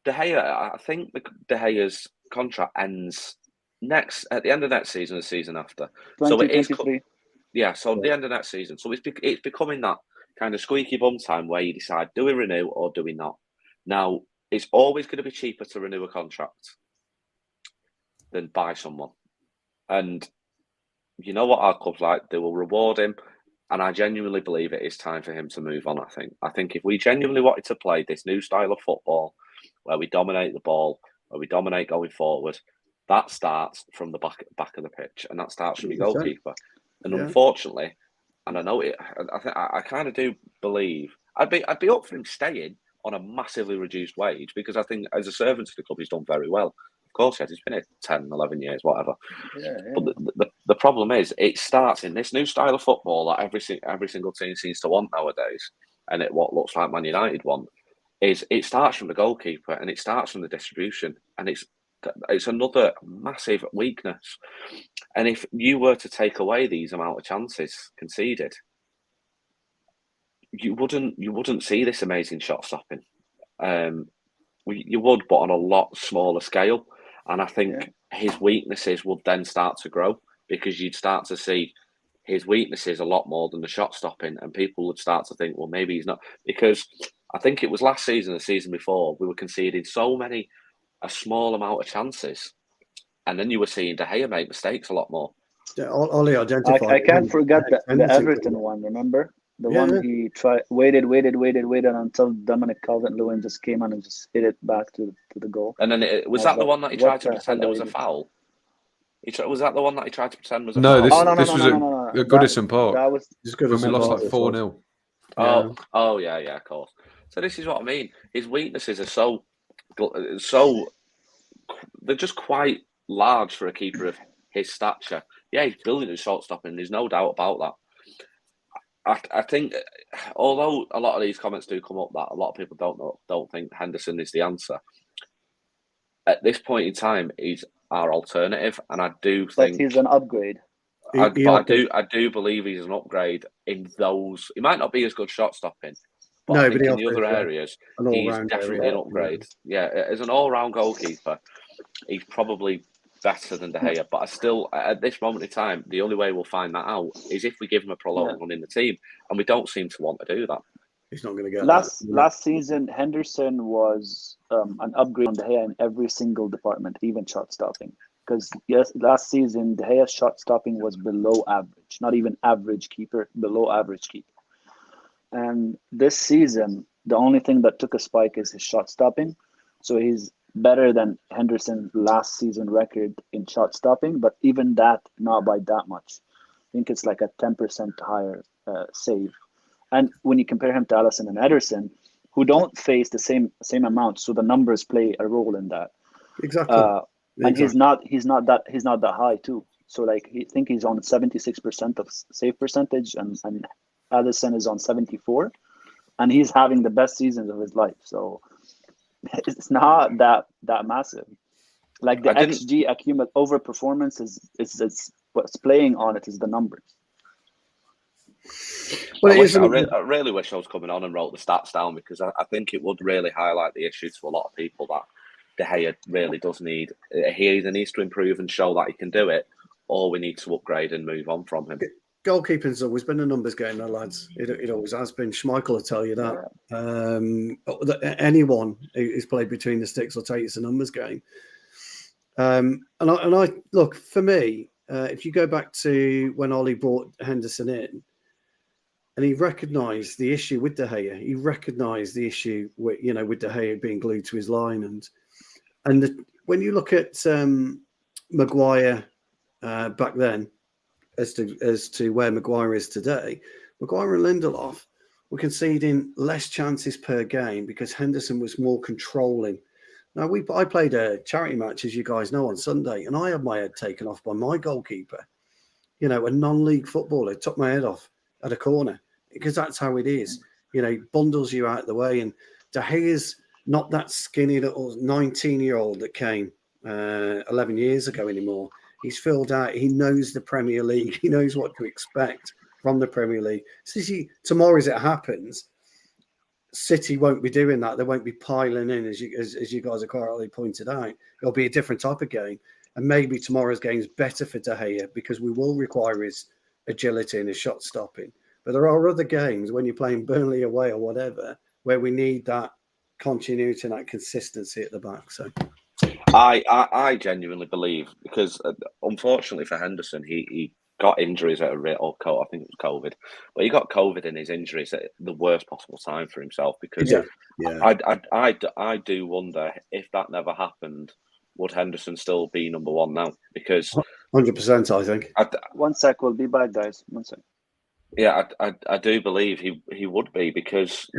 De Gea, I think De Gea's contract ends at the end of next season, the season after. So it is, the end of next season. So it's becoming that kind of squeaky bum time where you decide, do we renew or do we not? Now, it's always going to be cheaper to renew a contract than buy someone. And you know what our club's like, they will reward him. And I genuinely believe it is time for him to move on, I think if we genuinely wanted to play this new style of football, where we dominate the ball, where we dominate going forward, that starts from the back of the pitch, and that starts from your goalkeeper. And unfortunately, and I know it, I kind of do believe, I'd be up for him staying on a massively reduced wage, because I think as a servant to the club, he's done very well. Of course, he's been here 10, 11 years, whatever. But the problem is, it starts in this new style of football that every single team seems to want nowadays, and what looks like Man United want, is it starts from the goalkeeper, and it starts from the distribution, and it's another massive weakness. And if you were to take away these amount of chances conceded, you wouldn't see this amazing shot stopping. You would, but on a lot smaller scale. And I think his weaknesses would then start to grow, because you'd start to see his weaknesses a lot more than the shot stopping, and people would start to think, well, maybe he's not. Because I think it was last season, the season before, we were conceding a small amount of chances, and then you were seeing De Gea make mistakes a lot more. Ollie identified. I can't forget the Everton one. Remember The Yeah, one yeah. he waited until Dominic Calvert-Lewin just came on and just hit it back to the goal. And then was I that the like, one that he what tried to the pretend hell it are was you a doing? foul? Was that the one that he tried to pretend was a No, foul? this Oh, no, was no. at Goodison Park That was It's good when as we a lost part like as well. 4-0. Oh, yeah, of course. So this is what I mean. His weaknesses are so they're just quite large for a keeper of his stature. Yeah, he's brilliant at short stopping. There's no doubt about that. I think, although a lot of these comments do come up that a lot of people don't think Henderson is the answer. At this point in time, he's our alternative, and I do but think he's an upgrade. I do believe he's an upgrade in those. He might not be as good shot stopping, but No, I but think he in the other offers areas, an he's all-round definitely area. an upgrade. Yeah, as an all-round goalkeeper, he's probably better than De Gea. But I still, at this moment in time, the only way we'll find that out is if we give him a prolonged run in the team, and we don't seem to want to do that. He's not going to get Last season, Henderson was an upgrade on De Gea in every single department, even shot stopping. Because yes, last season De Gea's shot stopping was below average, not even average keeper, below average keeper. And this season, the only thing that took a spike is his shot stopping. So he's better than Henderson's last season record in shot stopping, but even that, not by that much. I think it's like a 10% higher save. And when you compare him to Alisson and Ederson, who don't face the same amount, so the numbers play a role in that. exactly. And he's not that high too. So like I think he's on 76% of save percentage, and Alisson is on 74, and he's having the best seasons of his life. So it's not that massive. Like the XG accumulate over performance is what's playing on it is the numbers. Well, I really wish I was coming on and wrote the stats down, because I think it would really highlight the issue to a lot of people that De Gea really does need. He either needs to improve and show that he can do it, or we need to upgrade and move on from him. Goalkeeping's always been a numbers game, though, lads. It always has been. Schmeichel will tell you that. Anyone who's played between the sticks will tell you it's a numbers game. And I look, for me, if you go back to when Ollie brought Henderson in, and he recognised the issue with De Gea, he recognised the issue with De Gea being glued to his line, and when you look at Maguire back then, as to where Maguire is today, Maguire and Lindelof were conceding less chances per game because Henderson was more controlling. Now, I played a charity match, as you guys know, on Sunday, and I had my head taken off by my goalkeeper. A non-league footballer took my head off at a corner, because that's how it is. Bundles you out of the way. And De Gea's not that skinny little 19-year-old that came 11 years ago anymore. He's filled out. He knows the Premier League. He knows what to expect from the Premier League. So tomorrow, as it happens, City won't be doing that. They won't be piling in, as you guys have correctly pointed out. It'll be a different type of game. And maybe tomorrow's game is better for De Gea, because we will require his agility and his shot stopping. But there are other games, when you're playing Burnley away or whatever, where we need that continuity and that consistency at the back. So I genuinely believe, because unfortunately for Henderson, he got injuries at I think it was COVID, but he got COVID in his injuries at the worst possible time for himself. Because I do wonder, if that never happened, would Henderson still be number one now? Because 100%, I think. 1 sec, we'll be back, guys. 1 sec. Yeah, I do believe he would be, because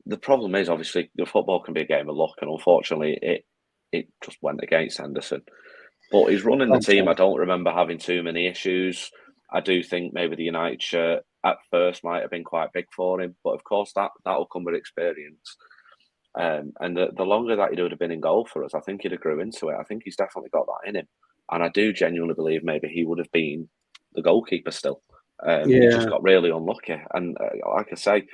the problem is, obviously, the football can be a game of luck, and unfortunately it just went against Henderson. But he's running the team. I don't remember having too many issues. I do think maybe the United shirt at first might have been quite big for him, but of course that'll come with experience. And the longer that he would have been in goal for us, I think he'd have grew into it. I think he's definitely got that in him, and I do genuinely believe maybe he would have been the goalkeeper still. He just got really unlucky. And like I say,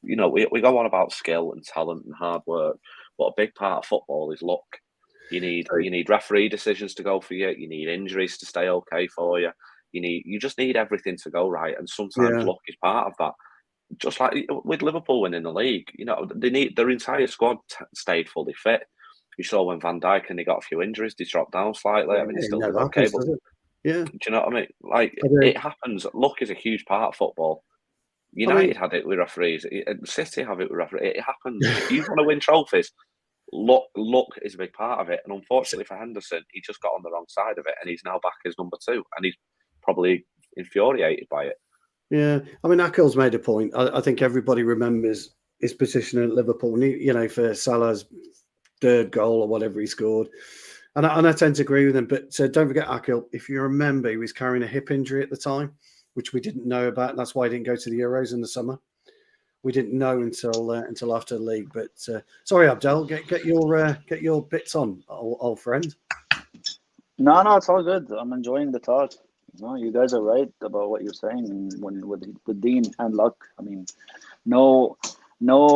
we go on about skill and talent and hard work, but a big part of football is luck. You need referee decisions to go for you. You need injuries to stay okay for you. You just need everything to go right, and sometimes luck is part of that. Just like with Liverpool winning the league, their entire squad stayed fully fit. You saw when Van Dijk and he got a few injuries, they dropped down slightly. I mean, he still did okay, but do you know what I mean? Like, it happens. Luck is a huge part of football. United had it with referees. City have it with referees. It happens. If you want to win trophies, luck is a big part of it. And unfortunately for Henderson, he just got on the wrong side of it, and he's now back as number 2, and he's probably infuriated by it. Yeah, I mean, Akel's made a point. I think everybody remembers his position at Liverpool, for Salah's 3rd goal or whatever he scored. And I tend to agree with him. But don't forget, Akel, if you remember, he was carrying a hip injury at the time, which we didn't know about. And that's why he didn't go to the Euros in the summer. We didn't know until after the league. But sorry, Abdel, get your bits on, old friend. No, it's all good. I'm enjoying the talk. No, you guys are right about what you're saying. With Dean and luck, I mean, no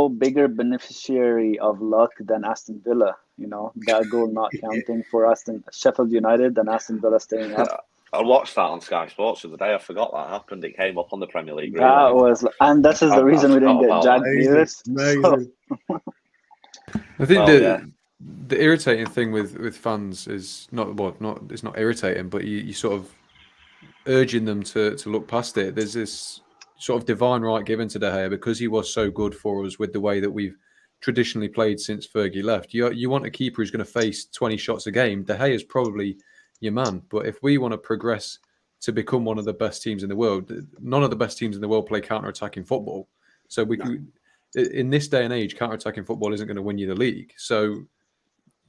bigger beneficiary of luck than Aston Villa. That goal not counting for Sheffield United than Aston Villa staying up. I watched that on Sky Sports the other day. I forgot that happened. It came up on the Premier League. And this is the reason we didn't get Jack Grealish. Amazing. I think the irritating thing with fans is it's not irritating, but you sort of urging them to look past it. There's this sort of divine right given to De Gea because he was so good for us with the way that we've traditionally played since Fergie left. You want a keeper who's going to face 20 shots a game. De Gea is probably your man. But if we want to progress to become one of the best teams in the world, none of the best teams in the world play counter-attacking football. So in this day and age, counter-attacking football isn't going to win you the league. So,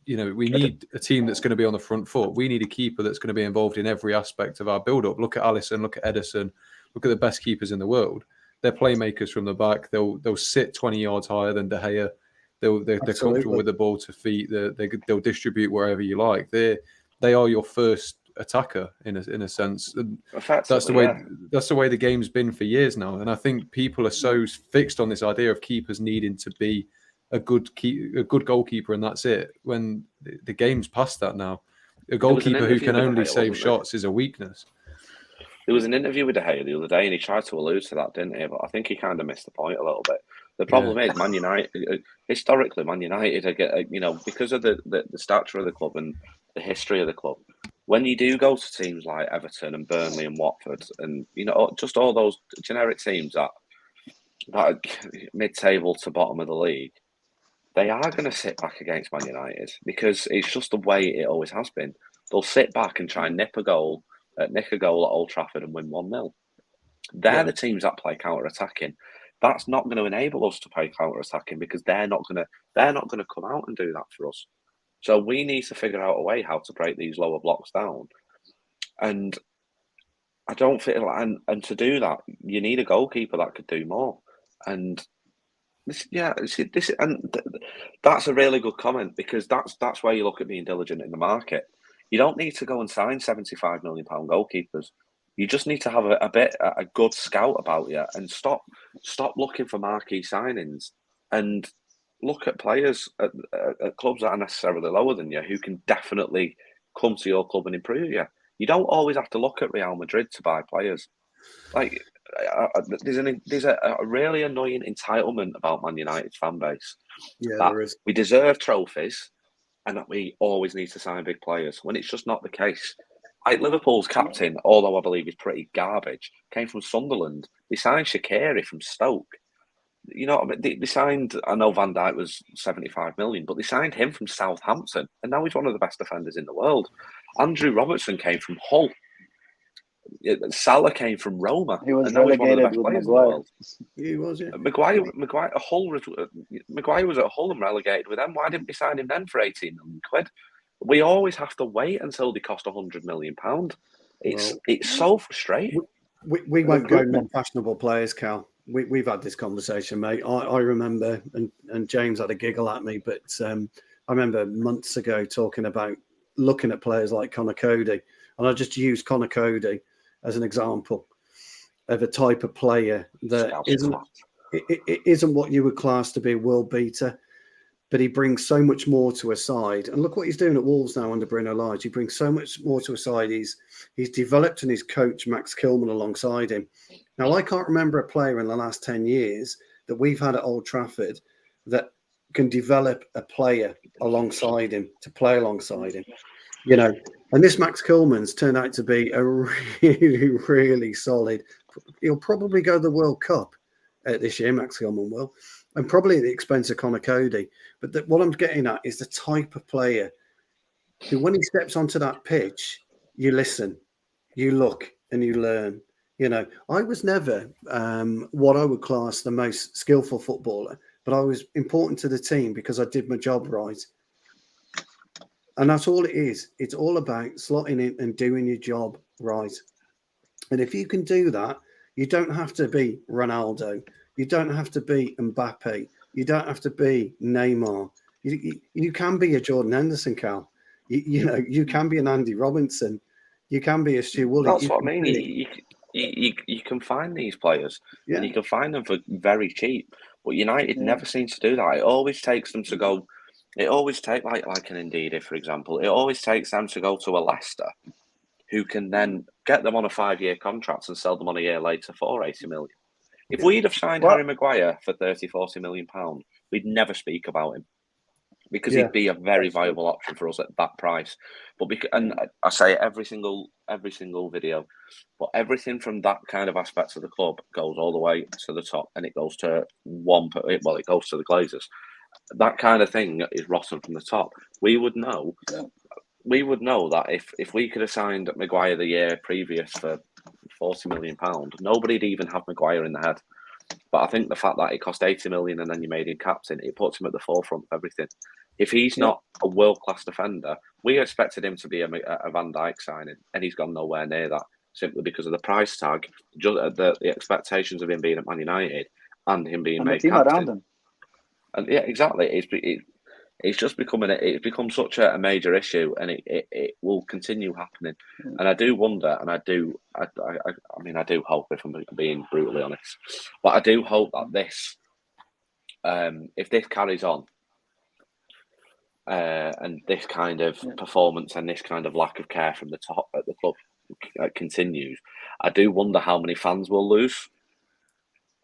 we need a team that's going to be on the front foot. We need a keeper that's going to be involved in every aspect of our build-up. Look at Alisson, look at Ederson, look at the best keepers in the world. They're playmakers from the back. They'll sit 20 yards higher than De Gea. They're comfortable with the ball to feet. They'll distribute wherever you like. They are your first attacker in a sense. And that's the way the game's been for years now. And I think people are so fixed on this idea of keepers needing to be a good goalkeeper, and that's it. When the game's past that now, a goalkeeper who can only save shots is a weakness. There was an interview with De Gea the other day, and he tried to allude to that, didn't he? But I think he kind of missed the point a little bit. The problem is, Man United, historically, Man United, because of the stature of the club and the history of the club, when you do go to teams like Everton and Burnley and Watford, and just all those generic teams that are mid-table to bottom of the league, they are going to sit back against Man United because it's just the way it always has been. They'll sit back and try and nick a goal at Old Trafford and win 1-0. They're the teams that play counter-attacking. That's not going to enable us to play counter-attacking because they're not going to come out and do that for us. So we need to figure out a way how to break these lower blocks down. And I don't feel, and to do that, you need a goalkeeper that could do more. And that's a really good comment because that's where you look at being diligent in the market. You don't need to go and sign £75 million goalkeepers. You just need to have a good scout about you and stop looking for marquee signings and look at players at clubs that are necessarily lower than you who can definitely come to your club and improve you. You don't always have to look at Real Madrid to buy players. Like there's a really annoying entitlement about Man United's fan base. Yeah, there is. We deserve trophies and that we always need to sign big players when it's just not the case. Like Liverpool's captain, although I believe he's pretty garbage, came from Sunderland. They signed Shaqiri from Stoke. They signed, I know Van Dijk was 75 million, but they signed him from Southampton, and now he's one of the best defenders in the world. Andrew Robertson came from Hull. Salah came from Roma. He was and now he's one of the relegated best with players in the Maguire. world. He was, yeah. Maguire was at Hull and relegated with them. Why didn't we sign him then for 18 million quid? We always have to wait until they cost £100 million. It's so frustrating. We won't go non-fashionable players, Cal. We've had this conversation, mate. I remember, and James had a giggle at me, but I remember months ago talking about looking at players like Connor Cody, and I just used Connor Cody as an example of a type of player that isn't what you would class to be a world beater, but he brings so much more to a side. And look what he's doing at Wolves now under Bruno Lage. He brings so much more to a side. He's developed and his coach, Max Kilman, alongside him. Now, I can't remember a player in the last 10 years that we've had at Old Trafford that can develop a player alongside him, to play alongside him. And this Max Kilman's turned out to be a really, really solid. He'll probably go to the World Cup, this year, Max Gilman will, and probably at the expense of Connor Cody. But what I'm getting at is the type of player who, when he steps onto that pitch, you listen, you look, and you learn. You know, I was never what I would class the most skillful footballer, but I was important to the team because I did my job right. And that's all it is. It's all about slotting in and doing your job right. And if you can do that, you don't have to be Ronaldo. You don't have to be Mbappe. You don't have to be Neymar. You can be a Jordan Henderson, Cal. You can be an Andy Robinson. You can be a Stu Woolley. That's what I mean. You can find these players, and you can find them for very cheap. But United never seems to do that. It always takes them to go. It always takes like an Indeed, for example. It always takes them to go to a Leicester, who can then get them on a 5-year contract and sell them on a year later for 80 million. If we'd have signed Harry Maguire for 30-40 million pounds, we'd never speak about him. Because he'd be a very viable option for us at that price. But and I say every single video, but everything from that kind of aspect of the club goes all the way to the top, and it goes to it goes to the Glazers. That kind of thing is rotten from the top. We would know. Yeah. We would know that if we could have signed Maguire the year previous for £40 million, nobody'd even have Maguire in the head. But I think the fact that it cost 80 million and then you made him captain, it puts him at the forefront of everything. If he's not a world-class defender, we expected him to be a Van Dijk signing, and he's gone nowhere near that, simply because of the price tag, the expectations of him being at Man United and him being made captain. Around him. And yeah, exactly. It's just become such a major issue, and it will continue happening. And I do wonder, and I do hope, if I'm being brutally honest, but I do hope that this, if this carries on, and this kind of performance and this kind of lack of care from the top at the club continues, I do wonder how many fans will lose.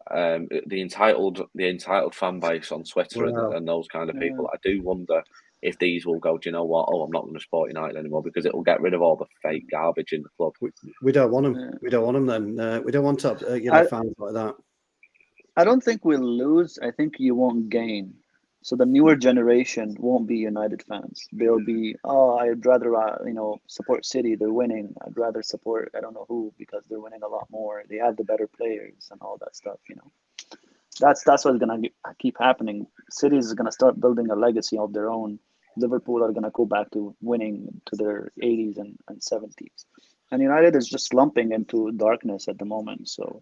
The entitled fan base on Twitter and those kind of people. I do wonder if these will go, do you know what? Oh, I'm not going to support United anymore, because it will get rid of all the fake garbage in the club. We don't want them. We don't want them then. We don't want fans like that. I don't think we'll lose. I think you won't gain. So the newer generation won't be United fans. They'll be, I'd rather support City. They're winning. I'd rather support I don't know who, because they're winning a lot more. They have the better players and all that stuff. That's what's gonna keep happening. City is gonna start building a legacy of their own. Liverpool are gonna go back to winning to their 80s and 70s, and United is just slumping into darkness at the moment. So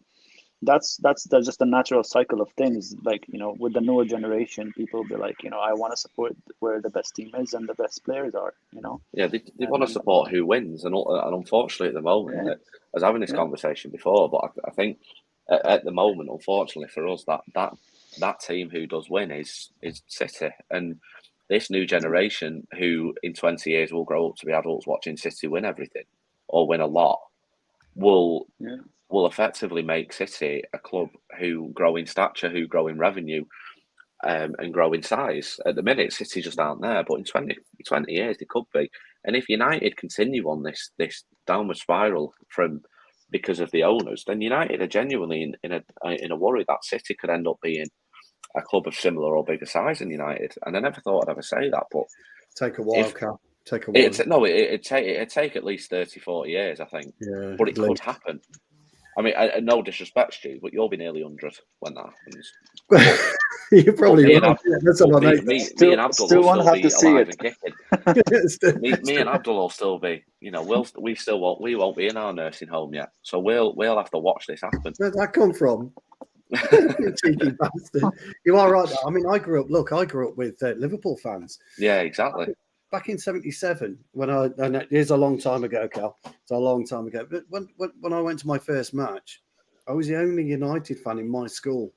that's just the natural cycle of things. Like, with the newer generation, people will be like, I want to support where the best team is and the best players are, Yeah, they want to support who wins. And unfortunately at the moment, I was having this conversation before, but I think at the moment, unfortunately for us, that team who does win is City. And this new generation, who in 20 years will grow up to be adults watching City win everything or win a lot, will effectively make City a club who grow in stature, who grow in revenue, and grow in size. At the minute, City just aren't there, but in 20 years they could be. And if United continue on this downward spiral because of the owners, then United are genuinely in a worry that City could end up being a club of similar or bigger size than United. And I never thought I'd ever say that, but take a while, Cal. Take a while. It'd take at least 30, 40 years, I think. Yeah, but it could happen. I mean, no disrespect, Stu, but you'll be nearly 100 when that happens. You probably will. That's all I know. Me and Abdul will still be alive and kicking. me and Abdul will still be. We won't be in our nursing home yet, so we'll have to watch this happen. Where'd that come from? You cheeky bastard. You are right. I mean, I grew up with Liverpool fans. Yeah, exactly. Back in '77, and here's a long time ago, Cal. It's a long time ago. But when I went to my first match, I was the only United fan in my school.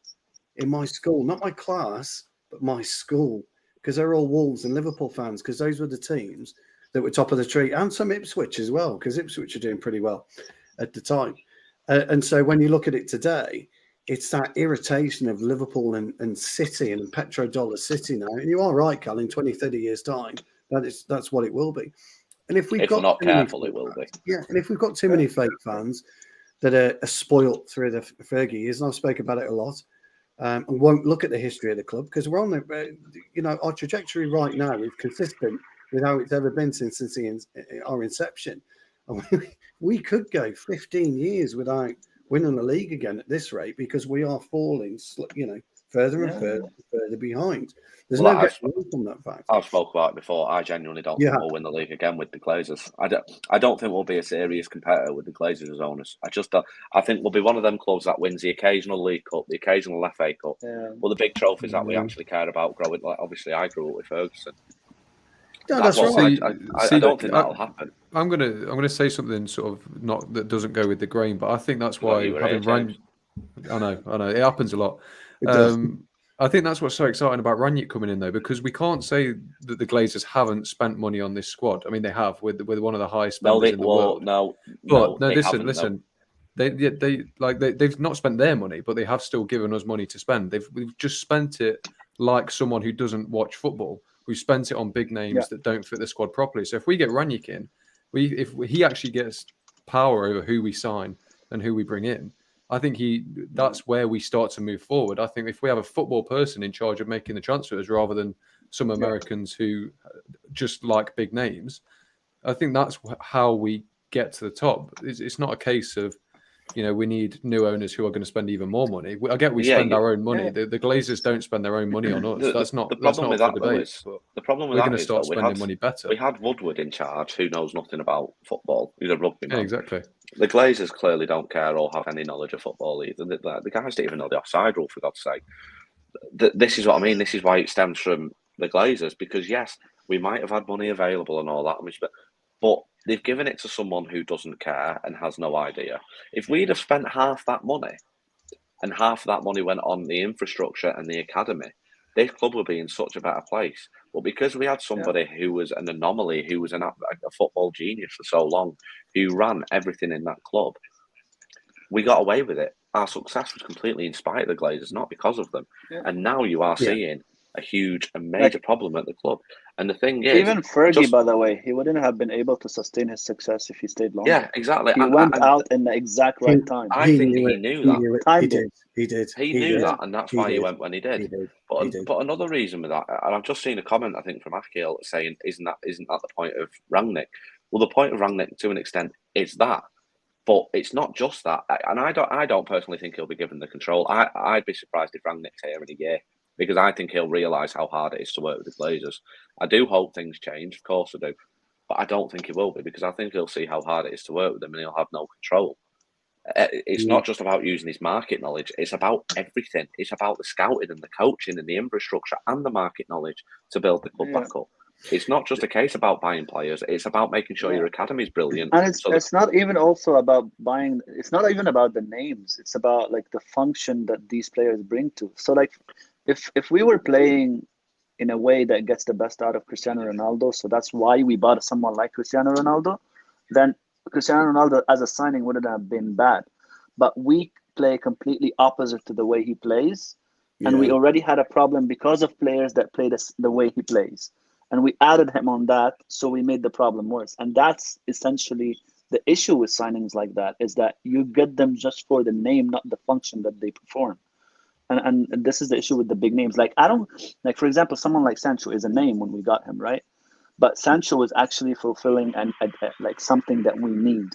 Not my class, but my school, because they're all Wolves and Liverpool fans, because those were the teams that were top of the tree, and some Ipswich as well, because Ipswich are doing pretty well at the time. And so when you look at it today, it's that irritation of Liverpool and City and petrodollar City now. And you are right, Cal, in 20, 30 years' time, that's what it will be. And if we're not careful, it will be. Yeah, and if we've got too many fake fans that are spoilt through the Fergie years, and I've spoken about it a lot, and won't look at the history of the club because we're on the, our trajectory right now is consistent with how it's ever been since our inception. And we could go 15 years without winning the league again at this rate because we are falling, further and further behind. There's no getting away from that fact. I've spoke about it before. I genuinely don't think we'll win the league again with the Glazers. I don't think we'll be a serious competitor with the Glazers as owners. I think we'll be one of them clubs that wins the occasional League Cup, the occasional FA Cup, well, the big trophies that we actually care about growing. Like obviously, I grew up with Ferguson. No, that's right. I don't think that'll happen. I'm gonna say something sort of not that doesn't go with the grain, but I think that's why having Rangnick. I know it happens a lot. I think that's what's so exciting about Rangnick coming in though, because we can't say that the Glazers haven't spent money on this squad. I mean, they have with one of the highest spenders in the world. Listen. They've not spent their money, but they have still given us money to spend. We've just spent it like someone who doesn't watch football. We've spent it on big names that don't fit the squad properly. So if we get Rangnick in, if he actually gets power over who we sign and who we bring in, I think that's where we start to move forward. I think if we have a football person in charge of making the transfers rather than some Americans who just like big names, I think that's how we get to the top. It's not a case of, we need new owners who are going to spend even more money. I get we spend our own money. The Glazers don't spend their own money on us. That's not the problem with that debate. The problem with we're going to start spending money better. We had Woodward in charge, who knows nothing about football. He's a rugby man. Yeah, exactly. The Glazers clearly don't care or have any knowledge of football either. The guys don't even know the offside rule, for God's sake. This is what I mean. This is why it stems from the Glazers, because yes, we might have had money available and all that, but they've given it to someone who doesn't care and has no idea. If we'd have spent half that money and half of that money went on the infrastructure and the academy, this club would be in such a better place. But because we had somebody who was an anomaly, who was a football genius for so long, who ran everything in that club, we got away with it. Our success was completely in spite of the Glazers, not because of them. Yeah. And now you are seeing a huge and major problem at the club. And the thing is, even Fergie, by the way, he wouldn't have been able to sustain his success if he stayed longer. Yeah, exactly. He went out in the exact right time. I think he knew that. He did. He knew that, and that's why he went when he did. But another reason with that, and I've just seen a comment, I think, from Akil saying, "Isn't that the point of Rangnick?" Well, the point of Rangnick, to an extent, is that. But it's not just that, and I don't personally think he'll be given the control. I'd be surprised if Rangnick's here in a year, because I think he'll realise how hard it is to work with the Glazers. I do hope things change, of course I do, but I don't think it will be, because I think he'll see how hard it is to work with them and he'll have no control. It's not just about using his market knowledge, it's about everything. It's about the scouting and the coaching and the infrastructure and the market knowledge to build the club back up. It's not just a case about buying players, it's about making sure your academy is brilliant. And it's not even also about buying, it's not even about the names, it's about like the function that these players bring to. So like if we were playing in a way that gets the best out of Cristiano Ronaldo, so that's why we bought someone like Cristiano Ronaldo, then Cristiano Ronaldo as a signing wouldn't have been bad. But we play completely opposite to the way he plays. And we already had a problem because of players that play the way he plays. And we added him on that, so we made the problem worse. And that's essentially the issue with signings like that, is that you get them just for the name, not the function that they perform. And this is the issue with the big names. Like, for example, someone like Sancho is a name when we got him, right? But Sancho is actually fulfilling like something that we need.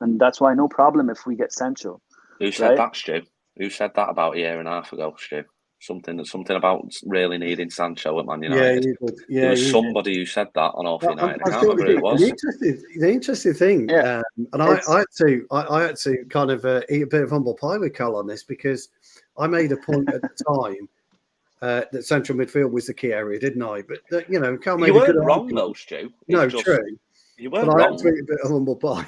And that's why no problem if we get Sancho. Who said that, Stu? Who said that about a year and a half ago, Stu? Something about really needing Sancho at Man United. There was somebody who said that on Off United. I can't remember who it was. The interesting thing, and I had to kind of eat a bit of humble pie with Cal on this, because I made a point at the time that central midfield was the key area, didn't I? But Cal made you a good weren't wrong argument. though, Stu. No, true. You weren't wrong. wrong. I had to eat a bit of humble pie.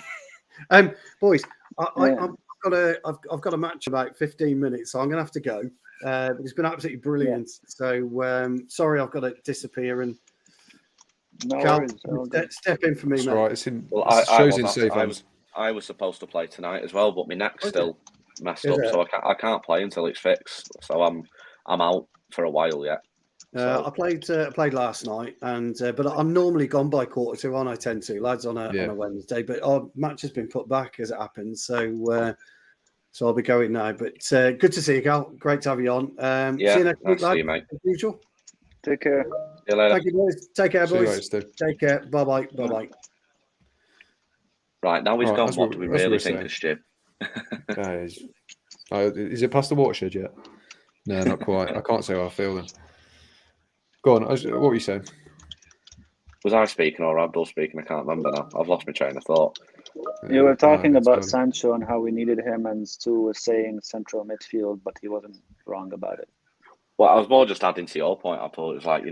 Boys, I've got a match in about 15 minutes, so I'm going to have to go. It's been absolutely brilliant. So sorry, I've got to disappear and step in for me, mate. Right, I was supposed to play tonight as well, but my neck's still messed up, so I can't play until it's fixed. So I'm out for a while yet. I played last night, and but I'm normally gone by 1:45. I tend to lads on a Wednesday, but our match has been put back as it happens. So So I'll be going now. But good to see you, Cal. Great to have you on. Yeah, see you next nice week, to see lad, you, mate. as usual. Take care. See you later. Thank you, boys. Take care, See you boys. later, Stu. Take care. Bye-bye. Bye-bye. Right, now he's All right, gone. that's What do we that's really we're think saying. of Stu? Is it past the watershed yet? No, not quite. I can't say how I feel then. Go on. What were you saying? Was I speaking or Abdul speaking? I can't remember now. I've lost my train of thought. You were talking about entirely. Sancho and how we needed him, and Stu was saying central midfield, but he wasn't wrong about it. Well, I was more just adding to your point. I thought it was like,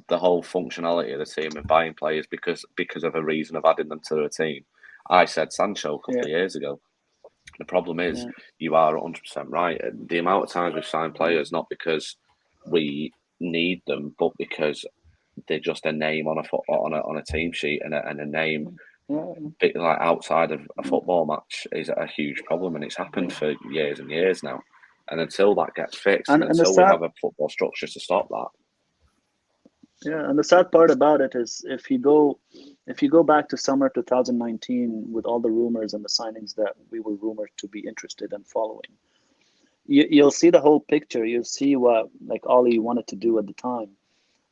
the whole functionality of the team and buying players because of a reason of adding them to a team. I said Sancho a couple of years ago. The problem is, you are 100% right. The amount of times we've signed players, not because we need them, but because they're just a name on a team sheet and a name like outside of a football match is a huge problem, and it's happened for years and years now. And until that gets fixed, and until we have a football structure to stop that. Yeah, and the sad part about it is if you go back to summer 2019 with all the rumors and the signings that we were rumored to be interested in following, you'll see the whole picture. You'll see what like Ollie wanted to do at the time,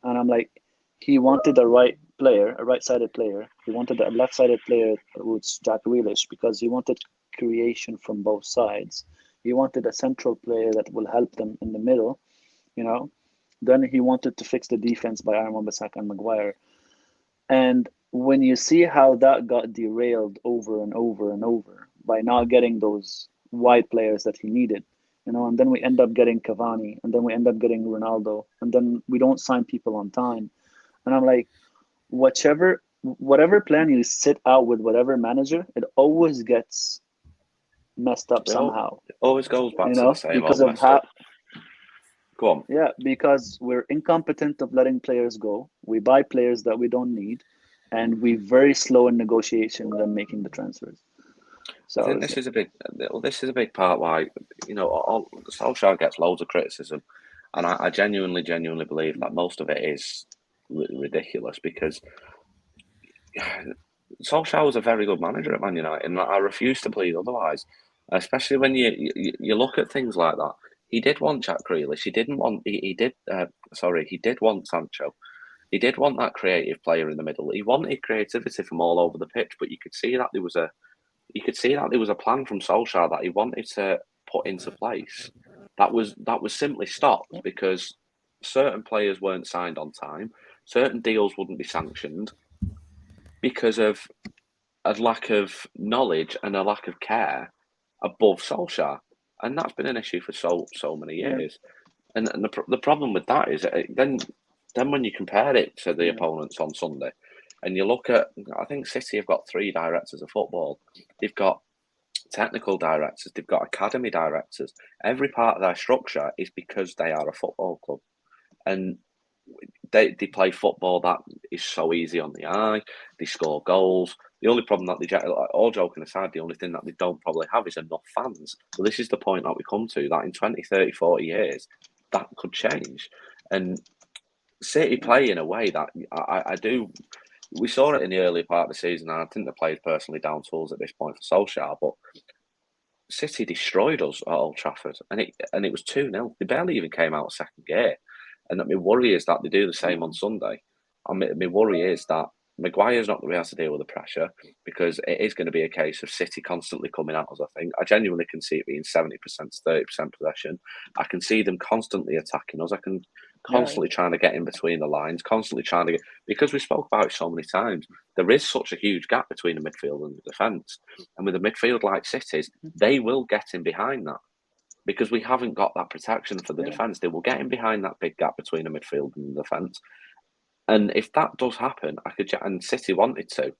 and I'm like, he wanted a right-sided player. He wanted a left-sided player with Jack Grealish because he wanted creation from both sides. He wanted a central player that will help them in the middle, Then he wanted to fix the defense by Aaron Wan-Bissaka and Maguire. And when you see how that got derailed over and over and over by not getting those wide players that he needed, and then we end up getting Cavani, and then we end up getting Ronaldo, and then we don't sign people on time. And I'm like, whatever plan you sit out with whatever manager, it always gets messed up somehow. It always goes back to the same because old of messed how. up. Go on. Yeah, because we're incompetent of letting players go. We buy players that we don't need, and we're very slow in negotiation when making the transfers. So I think this is a big part why Solskjaer gets loads of criticism, and I genuinely believe that most of it is ridiculous because Solskjaer was a very good manager at Man United, and I refuse to believe otherwise. Especially when you look at things like that. He did want Jack Grealish. He did want Sancho. He did want that creative player in the middle. He wanted creativity from all over the pitch, but you could see that there was a plan from Solskjaer that he wanted to put into place. That was simply stopped because certain players weren't signed on time. Certain deals wouldn't be sanctioned because of a lack of knowledge and a lack of care above Solskjaer. And that's been an issue for so many years. And the problem with that is then when you compare it to the opponents on Sunday, and you look at, I think City have got 3 directors of football. They've got technical directors. They've got academy directors. Every part of their structure is because they are a football club. And they play football that is so easy on the eye. They score goals. The only problem that all joking aside, the only thing that they don't probably have is enough fans. So this is the point that we come to, that in 20, 30, 40 years, that could change. And City play in a way that I do. We saw it in the early part of the season, and I think the players personally down tools at this point for Solskjaer, but City destroyed us at Old Trafford, and it was 2-0. They barely even came out of second gear. And my worry is that they do the same on Sunday. And my worry is that Maguire's not going to be able to deal with the pressure because it is going to be a case of City constantly coming at us, I think. I genuinely can see it being 70% to 30% possession. I can see them constantly attacking us. I can constantly trying to get in between the lines, constantly trying to get... Because we spoke about it so many times, there is such a huge gap between the midfield and the defence. And with a midfield like City's, they will get in behind that. Because we haven't got that protection for the defence. They will get in behind that big gap between the midfield and the defence. And if that does happen, and City wanted to,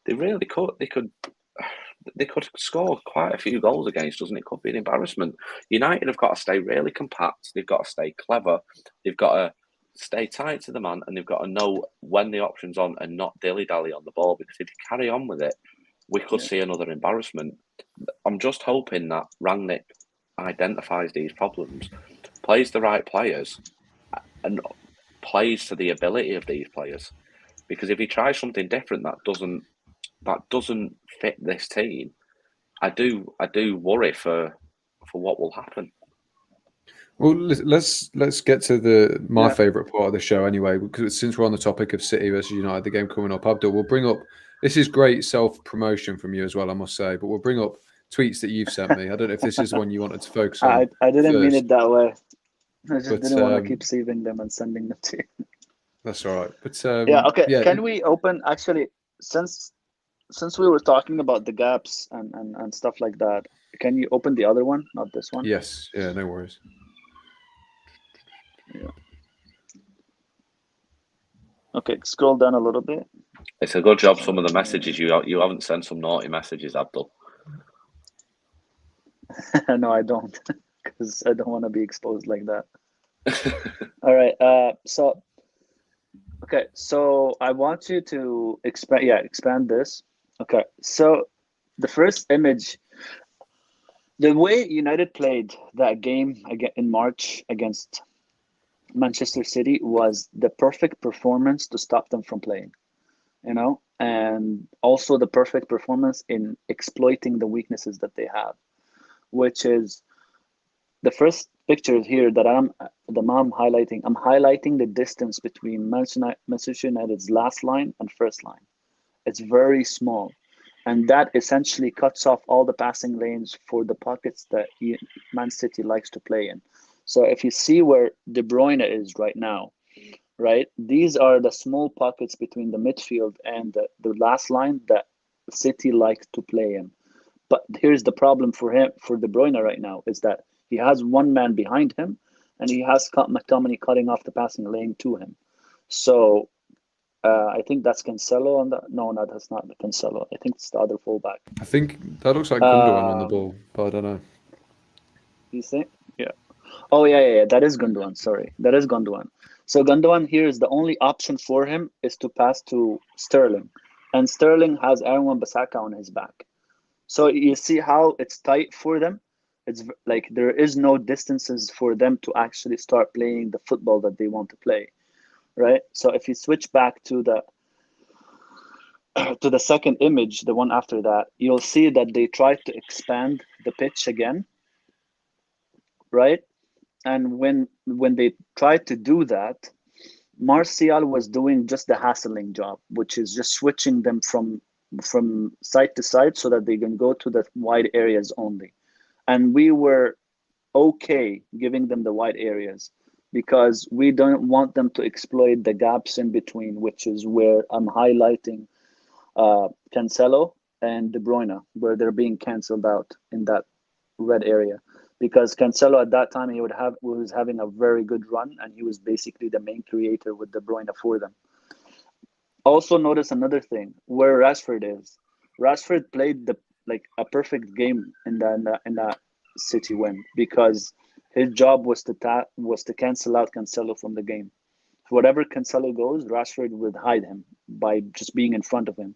they really could. They could score quite a few goals against us, and it could be an embarrassment. United have got to stay really compact. They've got to stay clever. They've got to stay tight to the man, and they've got to know when the option's on and not dilly-dally on the ball. Because if they carry on with it, we could see another embarrassment. I'm just hoping that Rangnick identifies these problems, plays the right players, and plays to the ability of these players. Because if he tries something different that doesn't fit this team, I do worry for for what will happen. Well, let's get to my favourite part of the show anyway, because since we're on the topic of City versus United, the game coming up, Abdul, we'll bring up. This is great self-promotion from you as well, I must say, but we'll bring up tweets that you've sent me. I don't know if this is one you wanted to focus on. I didn't mean it that way. I just But, didn't want to keep saving them and sending them to you. That's all right. But Okay. Can we open, actually, since we were talking about the gaps and stuff like that, can you open the other one, not this one? Yes. Yeah, no worries. Yeah. Okay, scroll down a little bit. It's a good job some of the messages you haven't sent some naughty messages, Abdul. No, I don't, because I don't want to be exposed like that. All right. So I want you to expand this. Okay. So the first image, the way United played that game again in March against Manchester City was the perfect performance to stop them from playing, and also the perfect performance in exploiting the weaknesses that they have, which is the first picture here that I'm highlighting. I'm highlighting the distance between Manchester United's last line and first line. It's very small, and that essentially cuts off all the passing lanes for the pockets that Man City likes to play in. So if you see where De Bruyne is right now, right, these are the small pockets between the midfield and the last line that City likes to play in. But here's the problem for De Bruyne right now, is that he has one man behind him, and he has McTominay cutting off the passing lane to him. So I think that's Cancelo on that. No, that's not Cancelo. I think it's the other fullback. I think that looks like Gundogan on the ball, but I don't know. You think? Yeah. Oh, yeah. That is Gundogan. Sorry. That is Gundogan. So Gundogan here is the only option for him is to pass to Sterling. And Sterling has Aaron Wan-Bissaka on his back. So you see how it's tight for them? It's like there is no distances for them to actually start playing the football that they want to play, right? So if you switch back to the second image, the one after that, you'll see that they try to expand the pitch again, right? And when they tried to do that, Martial was doing just the hassling job, which is just switching them from side to side so that they can go to the wide areas only. And we were okay giving them the wide areas because we don't want them to exploit the gaps in between, which is where I'm highlighting Cancelo and De Bruyne, where they're being cancelled out in that red area. Because Cancelo at that time, was having a very good run, and he was basically the main creator with De Bruyne for them. Also notice another thing, where Rashford is. Rashford played a perfect game in that City win because his job was to cancel out Cancelo from the game. Whatever Cancelo goes, Rashford would hide him by just being in front of him,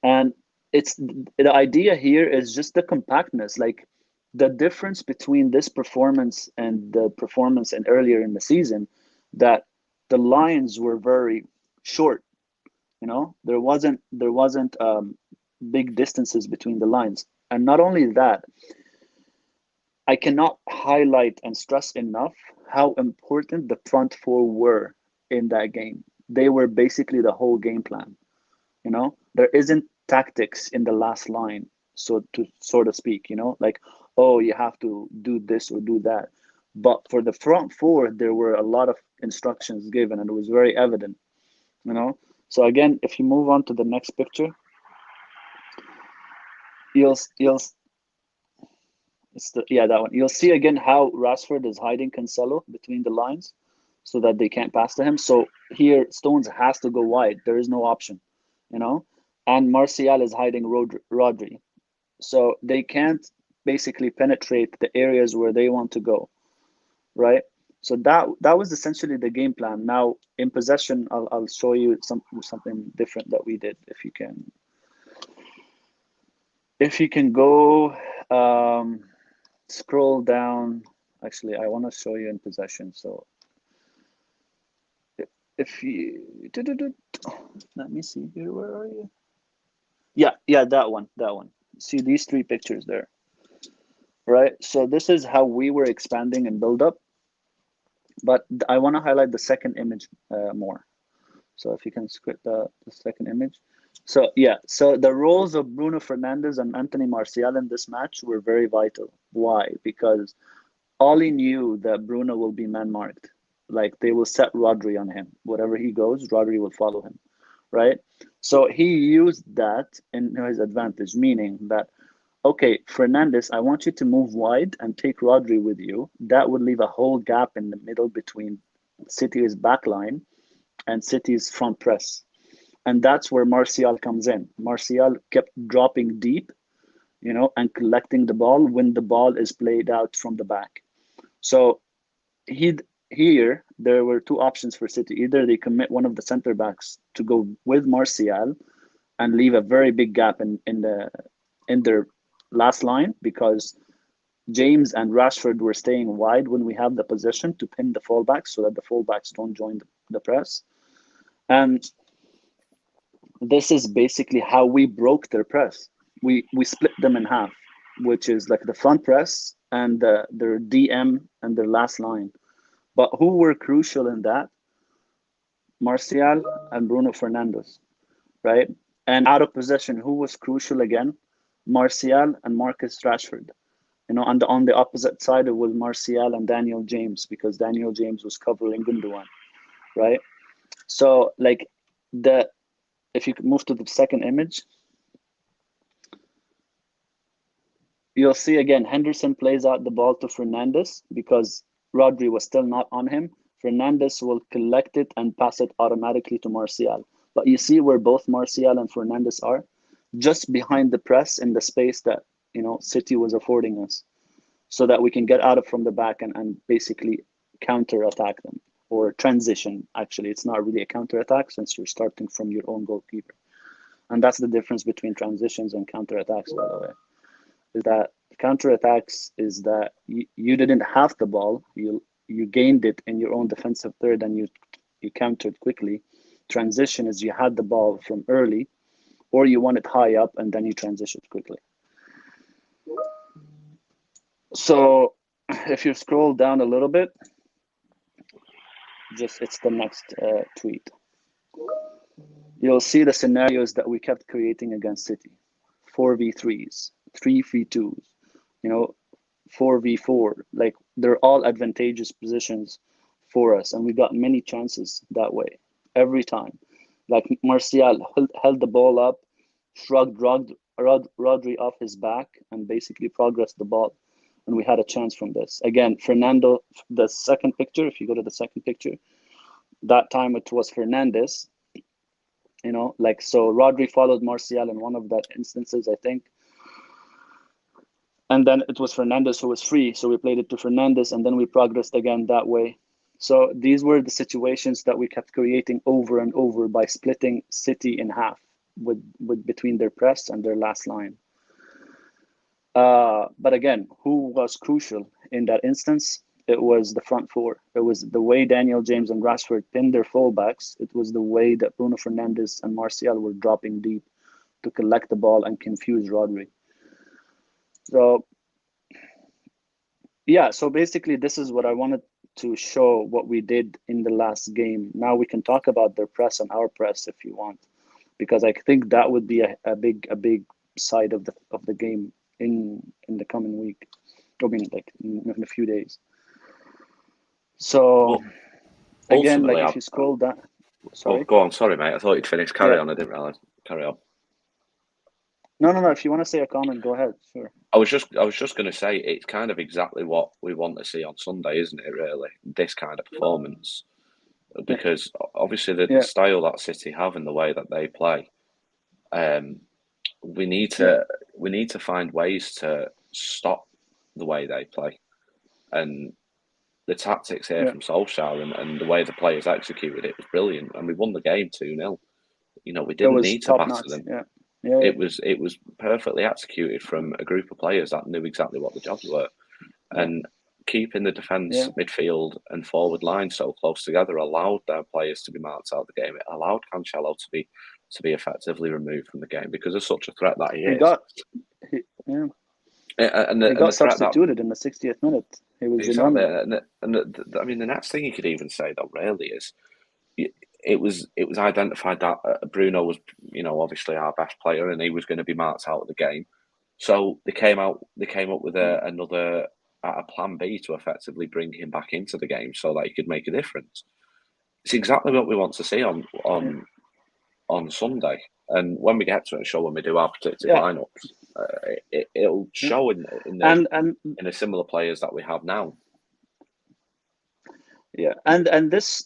And it's the idea here is just the compactness, like the difference between this performance and the performance and earlier in the season, that the lines were very short. There wasn't big distances between the lines. And not only that, I cannot highlight and stress enough how important the front four were in that game. They were basically the whole game plan. There isn't tactics in the last line, so to speak, like, oh, you have to do this or do that. But for the front four, there were a lot of instructions given, and it was very evident, So again, if you move on to the next picture, that one. You'll see again how Rashford is hiding Cancelo between the lines so that they can't pass to him. So here, Stones has to go wide. There is no option, And Martial is hiding Rodri. So they can't basically penetrate the areas where they want to go, right? So that was essentially the game plan. Now, in possession, I'll show you something different that we did, if you can. If you can go scroll down. Actually, I want to show you in possession. So if you let me see here, where are you? Yeah, that one. See these three pictures there. right? So this is how we were expanding and build up. But I want to highlight the second image more. So if you can script the second image. So yeah, so the roles of Bruno Fernandes and Anthony Martial in this match were very vital. Why? Because Ollie knew that Bruno will be man-marked. Like, they will set Rodri on him. Wherever he goes, Rodri will follow him, right? So he used that in his advantage, meaning that, okay, Fernandes, I want you to move wide and take Rodri with you. That would leave a whole gap in the middle between City's back line and City's front press. And that's where Martial comes in. Martial kept dropping deep, and collecting the ball when the ball is played out from the back. So here, there were two options for City. Either they commit one of the center backs to go with Martial and leave a very big gap in their last line, because James and Rashford were staying wide when we have the possession to pin the fullbacks so that the fullbacks don't join the press. And this is basically how we broke their press. We split them in half, which is like the front press and their DM and their last line. But who were crucial in that? Martial and Bruno Fernandes, right? And out of possession, who was crucial again? Martial and Marcus Rashford. And on the opposite side, it was Martial and Daniel James, because Daniel James was covering Gundogan, right? So, like, if you could move to the second image, you'll see again, Henderson plays out the ball to Fernandes because Rodri was still not on him. Fernandes will collect it and pass it automatically to Martial. But you see where both Martial and Fernandes are? Just behind the press in the space that, City was affording us, so that we can get out of from the back and basically counter-attack them, or transition. Actually, it's not really a counter-attack since you're starting from your own goalkeeper. And that's the difference between transitions and counter-attacks, by the way. Is that counter-attacks is that you didn't have the ball, you gained it in your own defensive third and you countered quickly. Transition is you had the ball from early, or you want it high up and then you transition quickly. So if you scroll down a little bit, it's the next tweet. You'll see the scenarios that we kept creating against City. 4v3s, 3v2s, 4v4. Like, they're all advantageous positions for us, and we got many chances that way every time. Like, Martial held the ball up, shrugged Rodri off his back, and basically progressed the ball. And we had a chance from this. Again, Fernando, the second picture, if you go to the second picture, that time it was Fernandes. So Rodri followed Martial in one of the instances, I think. And then it was Fernandes who was free. So we played it to Fernandes, and then we progressed again that way. So these were the situations that we kept creating over and over by splitting City in half with between their press and their last line. But again, who was crucial in that instance? It was the front four. It was the way Daniel James and Rashford pinned their fullbacks. It was the way that Bruno Fernandes and Martial were dropping deep to collect the ball and confuse Rodri. So, yeah, so basically this is what I wanted to show what we did in the last game. Now we can talk about their press and our press if you want, because I think that would be a big side of the game in the coming week. I mean, like in a few days. So, again, like if you scroll down, sorry. Oh, go on, sorry, mate. I thought you'd finished. Carry on. I didn't realize. Carry on. No. If you want to say a comment, go ahead. Sure. I was just going to say it's kind of exactly what we want to see on Sunday, isn't it? Really, this kind of performance, because obviously the style that City have and the way that they play, we need to find ways to stop the way they play, and the tactics here from Solskjaer and the way the players executed it was brilliant, and we won the game 2-0. We didn't need to batter them. Yeah. It was perfectly executed from a group of players that knew exactly what the jobs were, and keeping the defence, midfield, and forward line so close together allowed their players to be marked out of the game. It allowed Cancelo to be effectively removed from the game because of such a threat that he is. And He got the threat that substituted in the 60th minute. He was exactly, remembered. I mean, the next thing you could even say though, really, is it was identified that Bruno was, obviously our best player, and he was going to be marked out of the game. So they came up with a plan B to effectively bring him back into the game so that he could make a difference. It's exactly what we want to see on Sunday. And when we get to it, when we do our predictive lineups, it'll show in the similar players that we have now. Yeah, and this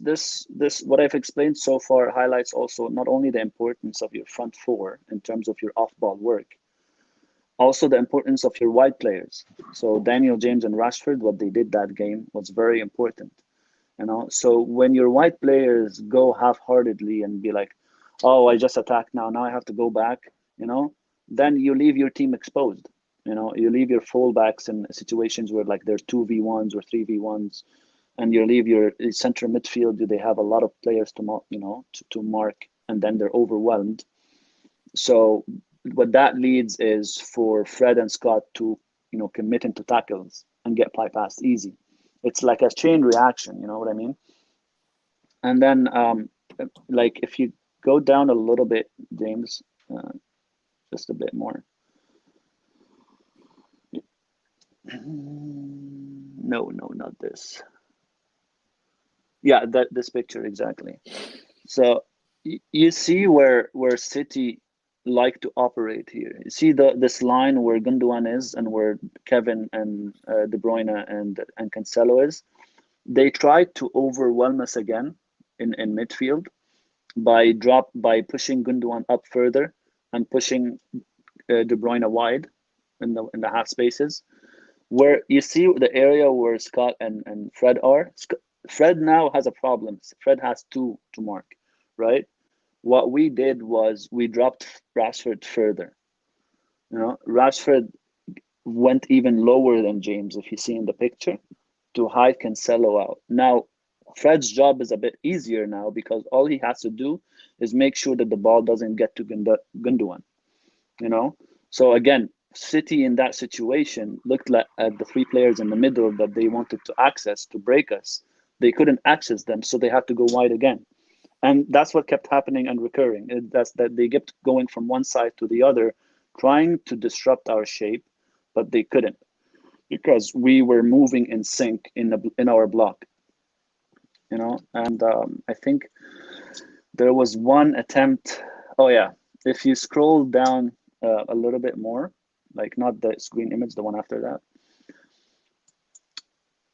what I've explained so far highlights also not only the importance of your front four in terms of your off-ball work, also the importance of your wide players. So Daniel James and Rashford, what they did that game was very important. So when your wide players go half-heartedly and be like, "Oh, I just attacked now I have to go back," then you leave your team exposed. You leave your fullbacks in situations where like they're 2v1s or 3v1s. And you leave your center midfield, they have a lot of players to mark, and then they're overwhelmed. So what that leads is for Fred and Scott to commit into tackles and get bypassed easy. It's like a chain reaction, you know what I mean? And then like if you go down a little bit, James, just a bit more. No, not this. Yeah, this picture exactly. So you see where City like to operate here. You see this line where Gundogan is and where Kevin and De Bruyne and Cancelo is. They try to overwhelm us again in midfield by pushing Gundogan up further and pushing De Bruyne wide in the half spaces. Where you see the area where Scott and Fred are. Fred now has a problem. Fred has two to mark, right? What we did was we dropped Rashford further. Rashford went even lower than James, if you see in the picture, to hide Cancelo out. Now, Fred's job is a bit easier now because all he has to do is make sure that the ball doesn't get to Gundogan. So again, City in that situation looked at the three players in the middle that they wanted to access to break us. They couldn't access them, so they had to go wide again. And that's what kept happening and recurring. That's that they kept going from one side to the other, trying to disrupt our shape, but they couldn't because we were moving in sync in our block. And I think there was one attempt. Oh yeah, if you scroll down a little bit more, like not the screen image, the one after that.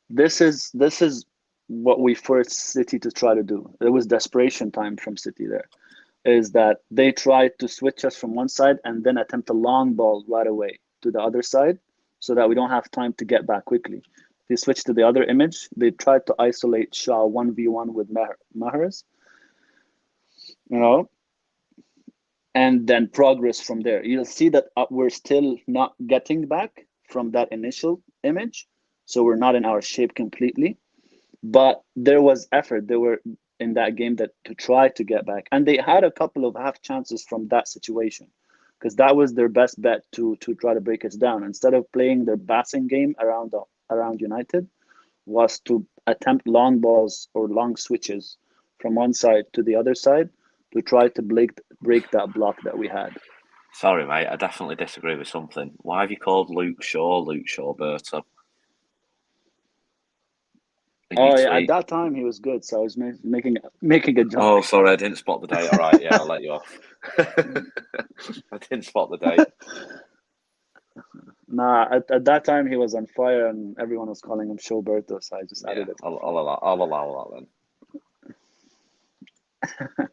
This is what we forced City to try to do. It was desperation time from City there. Is that they tried to switch us from one side and then attempt a long ball right away to the other side so that we don't have time to get back quickly. They switched to the other image. They tried to isolate Shaw 1v1 with Mahrez, and then progress from there. You'll see that we're still not getting back from that initial image. So we're not in our shape completely. But there was effort. There were in that game that to try to get back. And they had a couple of half chances from that situation because that was their best bet to try to break us down. Instead of playing their passing game around United, was to attempt long balls or long switches from one side to the other side to try to break that block that we had. Sorry, mate, I definitely disagree with something. Why have you called Luke Shawberto? Oh yeah, at that time he was good, so I was making a joke. Oh, sorry, I didn't spot the date. All right, yeah, I'll let you off. I didn't spot the date. Nah, at that time he was on fire, and everyone was calling him Showberto, so I just added it. I'll allow that then.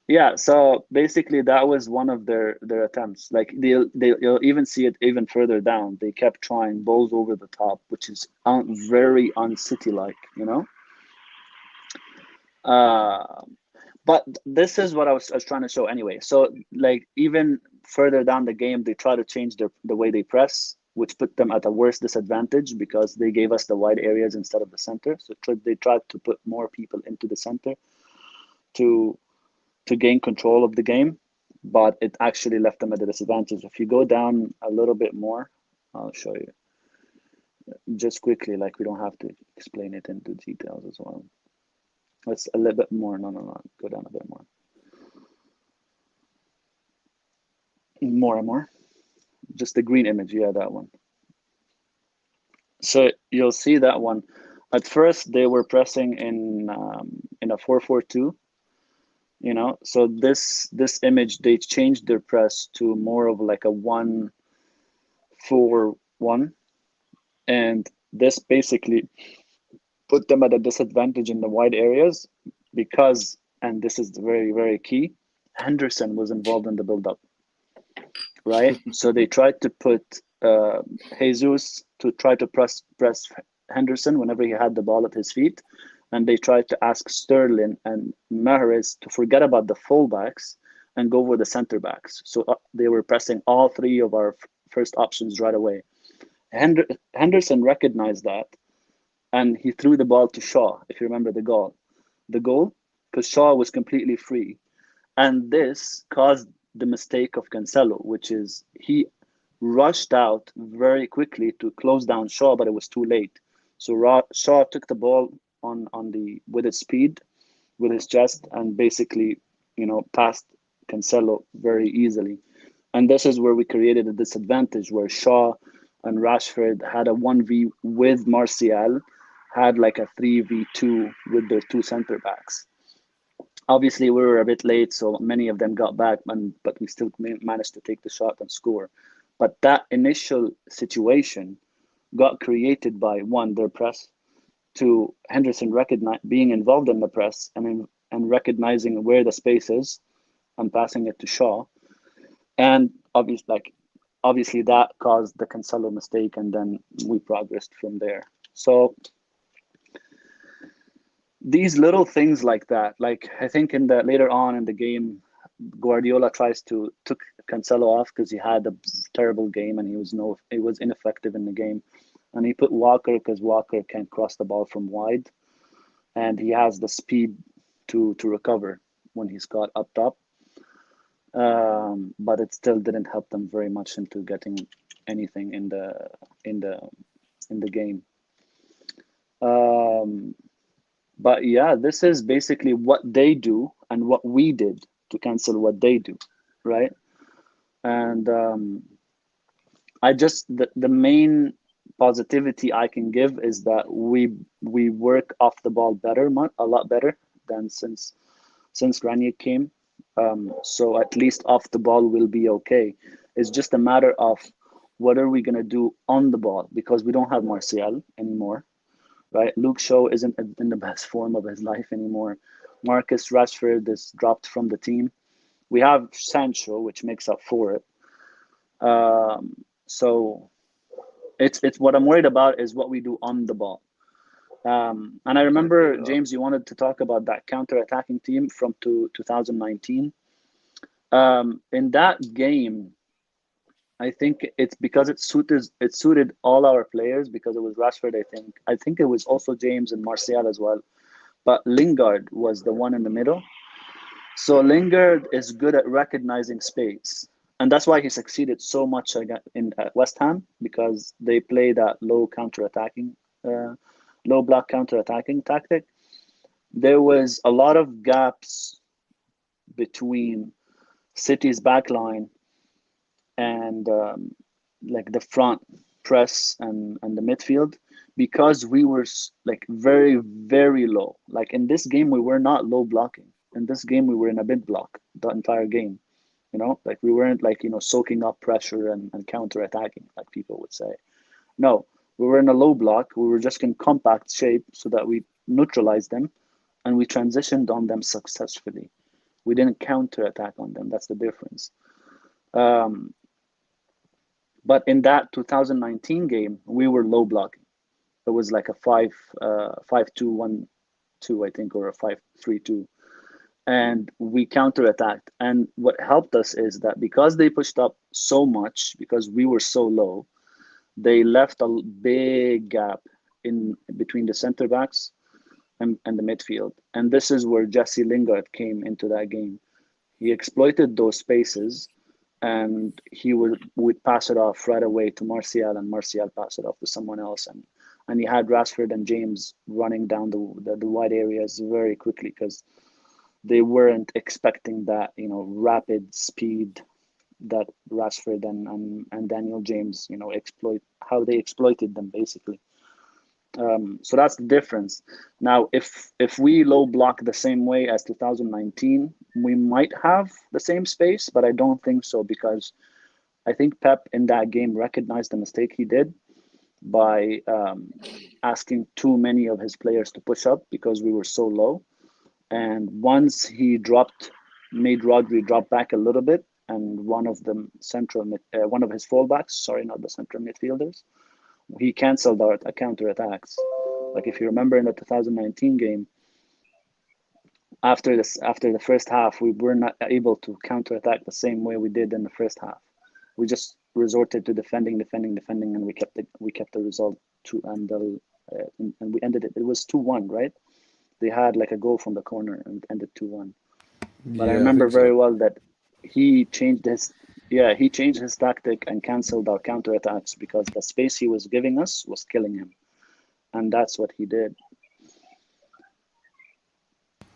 Yeah, so basically that was one of their attempts. Like you'll even see it even further down. They kept trying balls over the top, which is very un-City-like, But this is what I was trying to show anyway. So like even further down the game, they try to change the way they press, which put them at a worse disadvantage because they gave us the wide areas instead of the center. So they tried to put more people into the center to gain control of the game, but it actually left them at a disadvantage. If you go down a little bit more, I'll show you just quickly. Like we don't have to explain it into details as well. Let's a little bit more. No. Go down a bit more. More and more. Just the green image. Yeah, that one. So you'll see that one. At first, they were pressing in a 4-4-2. You know, so this image, they changed their press to more of like a 1-4-1, and this basically put them at a disadvantage in the wide areas because, and this is very, very key, Henderson was involved in the build-up, right? So they tried to put Jesus to try to press Henderson whenever he had the ball at his feet, and they tried to ask Sterling and Mahrez to forget about the fullbacks and go for the center backs. So they were pressing all three of our first options right away. Henderson recognized that, and he threw the ball to Shaw, if you remember the goal, because Shaw was completely free. And this caused the mistake of Cancelo, which is he rushed out very quickly to close down Shaw, but it was too late. So Shaw took the ball with his speed, with his chest, and basically, passed Cancelo very easily. And this is where we created a disadvantage, where Shaw and Rashford had a 1v with Martial, had like a 3v2 with their two center backs. Obviously, we were a bit late, so many of them got back, but we still managed to take the shot and score. But that initial situation got created by, one, their press, two, Henderson being involved in the press and recognizing where the space is and passing it to Shaw. And obviously that caused the Cancelo mistake, and then we progressed from there. So these little things like that, like I think later on in the game, Guardiola took Cancelo off because he had a terrible game and he was ineffective in the game, and he put Walker because Walker can cross the ball from wide, and he has the speed to recover when he's got up top. But it still didn't help them very much into getting anything in the game. But yeah, this is basically what they do and what we did to cancel what they do, right? And the main positivity I can give is that we work off the ball a lot better than since Rangnick came. So at least off the ball will be okay. It's just a matter of what are we gonna do on the ball, because we don't have Martial anymore. Right, Luke Shaw isn't in the best form of his life anymore. Marcus Rashford is dropped from the team. We have Sancho, which makes up for it. So it's what I'm worried about is what we do on the ball. And I remember, James, you wanted to talk about that counter-attacking team from 2019. In that game, I think it's because it suited all our players, because it was Rashford, I think it was also James and Martial as well. But Lingard was the one in the middle. So Lingard is good at recognizing space. And that's why he succeeded so much at West Ham, because they play that low block counter-attacking tactic. There was a lot of gaps between City's backline and like the front press and the midfield, because we were like very, very low. Like in this game, we were not low blocking. In this game, we were in a mid block the entire game. Like we weren't soaking up pressure and counter-attacking like people would say. No, we were in a low block. We were just in compact shape so that we neutralized them, and we transitioned on them successfully. We didn't counter-attack on them. That's the difference. But in that 2019 game, we were low blocking. It was like a 5-2-1-2, I think, or a 5-3-2. And we counterattacked. And what helped us is that because they pushed up so much, because we were so low, they left a big gap in between the center backs and the midfield. And this is where Jesse Lingard came into that game. He exploited those spaces and he would pass it off right away to Martial, and Martial pass it off to someone else, and he had Rashford and James running down the wide areas very quickly because they weren't expecting that, you know, rapid speed that Rashford and Daniel James, you know, how they exploited them basically. So that's the difference. Now, if we low block the same way as 2019, we might have the same space, but I don't think so, because I think Pep in that game recognized the mistake he did by asking too many of his players to push up because we were so low. And once he made Rodri drop back a little bit, and one of his fullbacks, sorry, not the central midfielders, he canceled our counter-attacks. Like if you remember in the 2019 game, after the first half, we were not able to counter-attack the same way we did in the first half. We just resorted to defending, and we kept the result and we ended it. It was 2-1, right? They had like a goal from the corner and ended 2-1. But I remember very well that he changed his tactic and canceled our counterattacks because the space he was giving us was killing him. And that's what he did.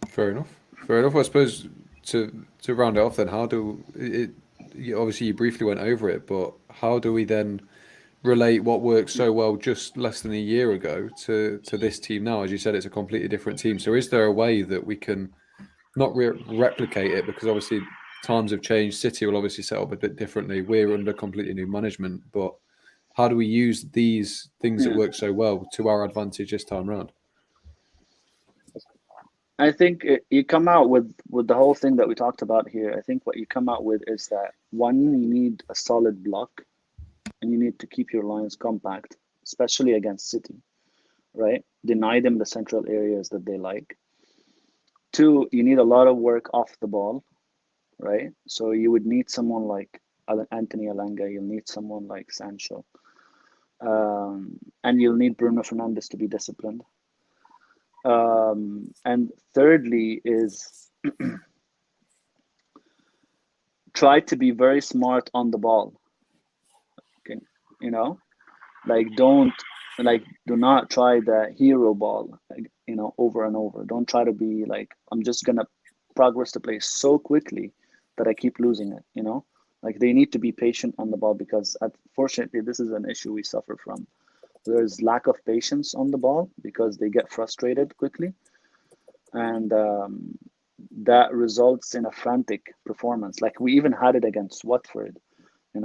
Fair enough. I suppose to round it off then, obviously you briefly went over it, but how do we then relate what worked so well just less than a year ago to this team now? As you said, it's a completely different team. So is there a way that we can not replicate it? Because obviously times have changed. City will obviously set up a bit differently. We're under completely new management. But how do we use these things that work so well to our advantage this time round? I think you come out with the whole thing that we talked about here. I think what you come out with is that, one, you need a solid block, and you need to keep your lines compact, especially against City, right? Deny them the central areas that they like. Two, you need a lot of work off the ball, right? So you would need someone like Anthony Elanga. You'll need someone like Sancho. And you'll need Bruno Fernandes to be disciplined. And thirdly is try to be very smart on the ball. Okay, you know, do not try the hero ball, over and over. Don't try to be like, I'm just gonna progress the play so quickly that I keep losing it. They need to be patient on the ball, because unfortunately this is an issue we suffer from. There's lack of patience on the ball because they get frustrated quickly, and that results in a frantic performance. Like we even had it against Watford,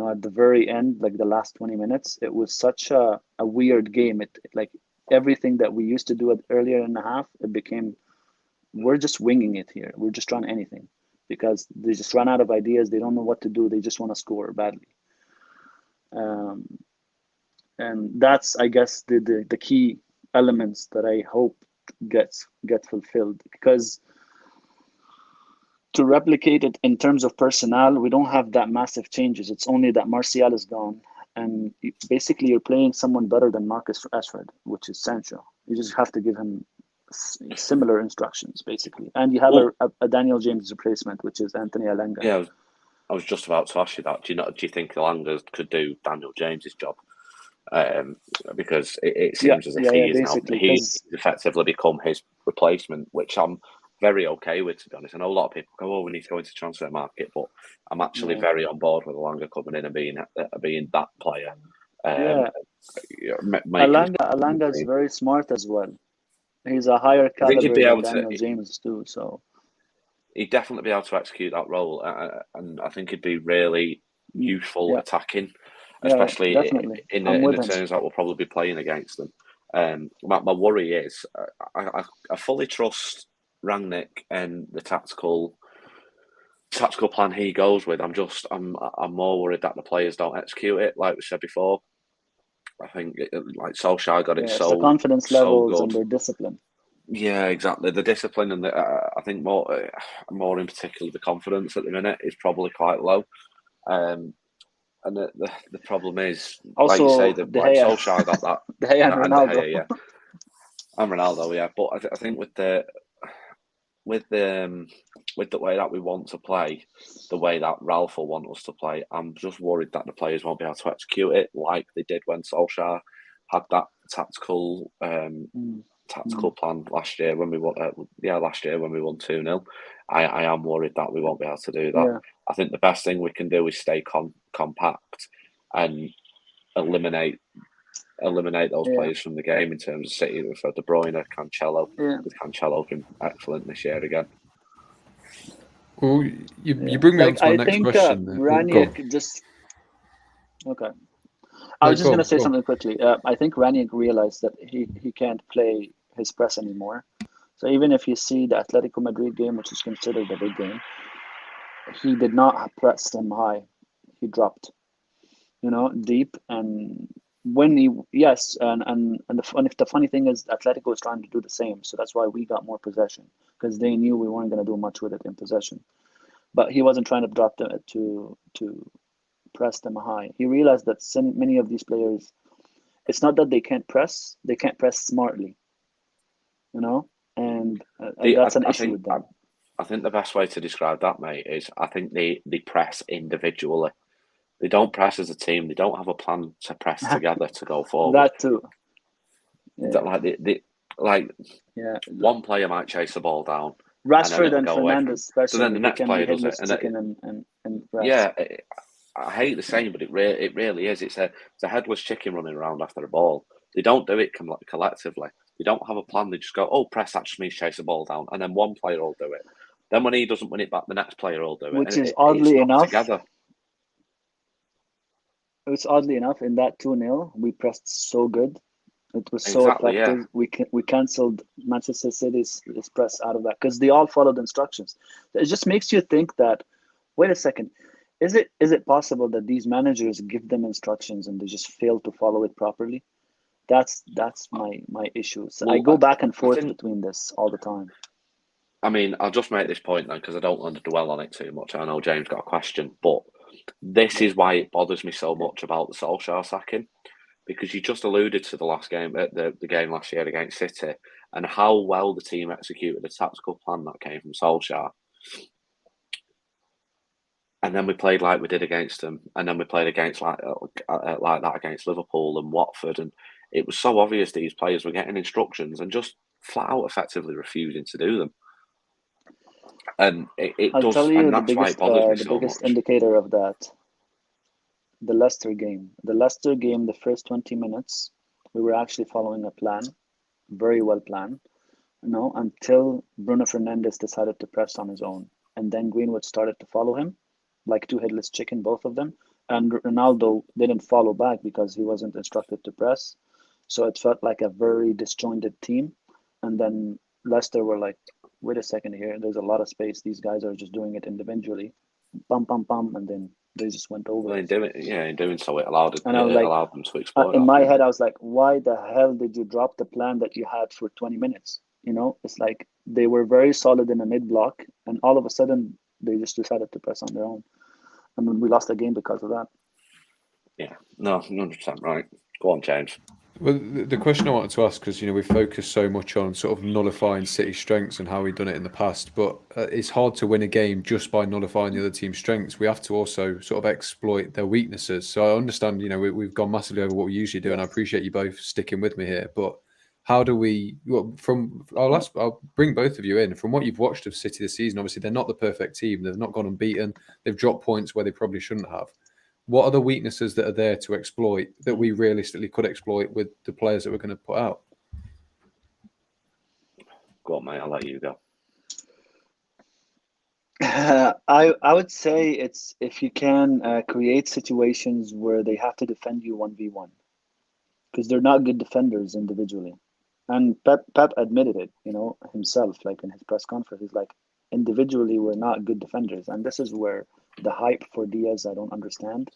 at the very end, like the last 20 minutes, it was such a weird game. It like everything that we used to do earlier in the half, it became, we're just winging it here. We're just trying anything because they just run out of ideas. They don't know what to do. They just want to score badly. And that's, I guess, the key elements that I hope get fulfilled, because to replicate it in terms of personnel, we don't have that massive changes. It's only that Martial is gone, and basically you're playing someone better than Marcus Rashford, which is Sancho. You just have to give him similar instructions, basically, and you have a Daniel James replacement, which is Anthony Elanga. Yeah, I was just about to ask you that. Do you think Elanga could do Daniel James's job? Because it seems as if he's effectively become his replacement, which I'm very okay with, to be honest. I know a lot of people go, we need to go into transfer market, but I'm actually very on board with Elanga coming in and being that player. Elanga is very smart as well. He's a higher caliber than Daniel James too, so he'd definitely be able to execute that role, and I think he'd be really useful attacking. Especially in the terms that we'll probably be playing against them. My worry is I fully trust Rangnick and the tactical plan he goes with. I'm more worried that the players don't execute it, like we said before. I think like Solskjaer got it so the confidence levels good. And their discipline. Yeah, exactly. The discipline and I think more in particular the confidence at the minute is probably quite low. And the problem is, also, like you say, that Solskjaer got that. De Gea and Ronaldo. And Ronaldo, yeah. But I think with the with the way that we want to play, the way that Ralph will want us to play, I'm just worried that the players won't be able to execute it like they did when Solskjaer had that tactical plan last year when we won. Last year when we won 2-0. I am worried that we won't be able to do that. Yeah. I think the best thing we can do is stay compact and eliminate those players from the game in terms of City with De Bruyne, Cancelo. With Cancelo been excellent this year again. Well, you bring me on to my next question. Rangnick just okay. I was just going to say something quickly. I think Rangnick realized that he can't play his press anymore. So even if you see the Atletico Madrid game, which is considered a big game, he did not press them high. He dropped, deep. And when and the funny thing is, Atletico was trying to do the same. So that's why we got more possession, because they knew we weren't going to do much with it in possession. But he wasn't trying to drop them to press them high. He realized that many of these players, it's not that they can't press smartly, and that's an issue with them. I think the best way to describe that, mate, is I think they press individually. They don't press as a team. They don't have a plan to press together to go forward. That too. Yeah. One player might chase the ball down. Rashford and Fernandes, especially. So then the next player does it. And I hate the saying, but it really is. It's a headless chicken running around after a ball. They don't do it collectively. They don't have a plan. They just go, oh, press, that just means chase the ball down. And then one player will do it. Then when he doesn't win it back, the next player will do it. Which is oddly enough, together. It's oddly enough, in that 2-0, we pressed so good. It was so effective. Yeah. We cancelled Manchester City's press out of that because they all followed instructions. It just makes you think that, wait a second, is it possible that these managers give them instructions and they just fail to follow it properly? That's my issue. So I go back and forth between this all the time. I mean, I'll just make this point now because I don't want to dwell on it too much. I know James got a question, but this is why it bothers me so much about the Solskjaer sacking, because you just alluded to the last game, the game last year against City, and how well the team executed the tactical plan that came from Solskjaer. And then we played like we did against them, and then we played against like that against Liverpool and Watford, and it was so obvious these players were getting instructions and just flat out effectively refusing to do them. And I'll tell you the biggest indicator of that. The Leicester game. The first 20 minutes, we were actually following a plan, very well planned, until Bruno Fernandes decided to press on his own. And then Greenwood started to follow him, like two headless chicken, both of them. And Ronaldo didn't follow back because he wasn't instructed to press. So it felt like a very disjointed team. And then Leicester were like, wait a second here, there's a lot of space. These guys are just doing it individually. Pum, pum, pum, and then they just went over. Well, in doing so, it allowed them to exploit. In my head, I was like, why the hell did you drop the plan that you had for 20 minutes? It's like they were very solid in the mid-block, and all of a sudden, they just decided to press on their own. And then we lost the game because of that. Yeah, no, 100% right. Go on, James. Well, the question I wanted to ask, because we focus so much on sort of nullifying City's strengths and how we've done it in the past, but it's hard to win a game just by nullifying the other team's strengths. We have to also sort of exploit their weaknesses. So I understand, we've gone massively over what we usually do, and I appreciate you both sticking with me here. But how do we? Well, I'll bring both of you in. From what you've watched of City this season, obviously they're not the perfect team. They've not gone unbeaten. They've dropped points where they probably shouldn't have. What are the weaknesses that are there to exploit that we realistically could exploit with the players that we're going to put out? Go on, mate. I'll let you go. I would say it's if you can create situations where they have to defend you 1v1, because they're not good defenders individually. And Pep admitted it, himself, like in his press conference. He's like, individually, we're not good defenders. And this is where the hype for Diaz, I don't understand,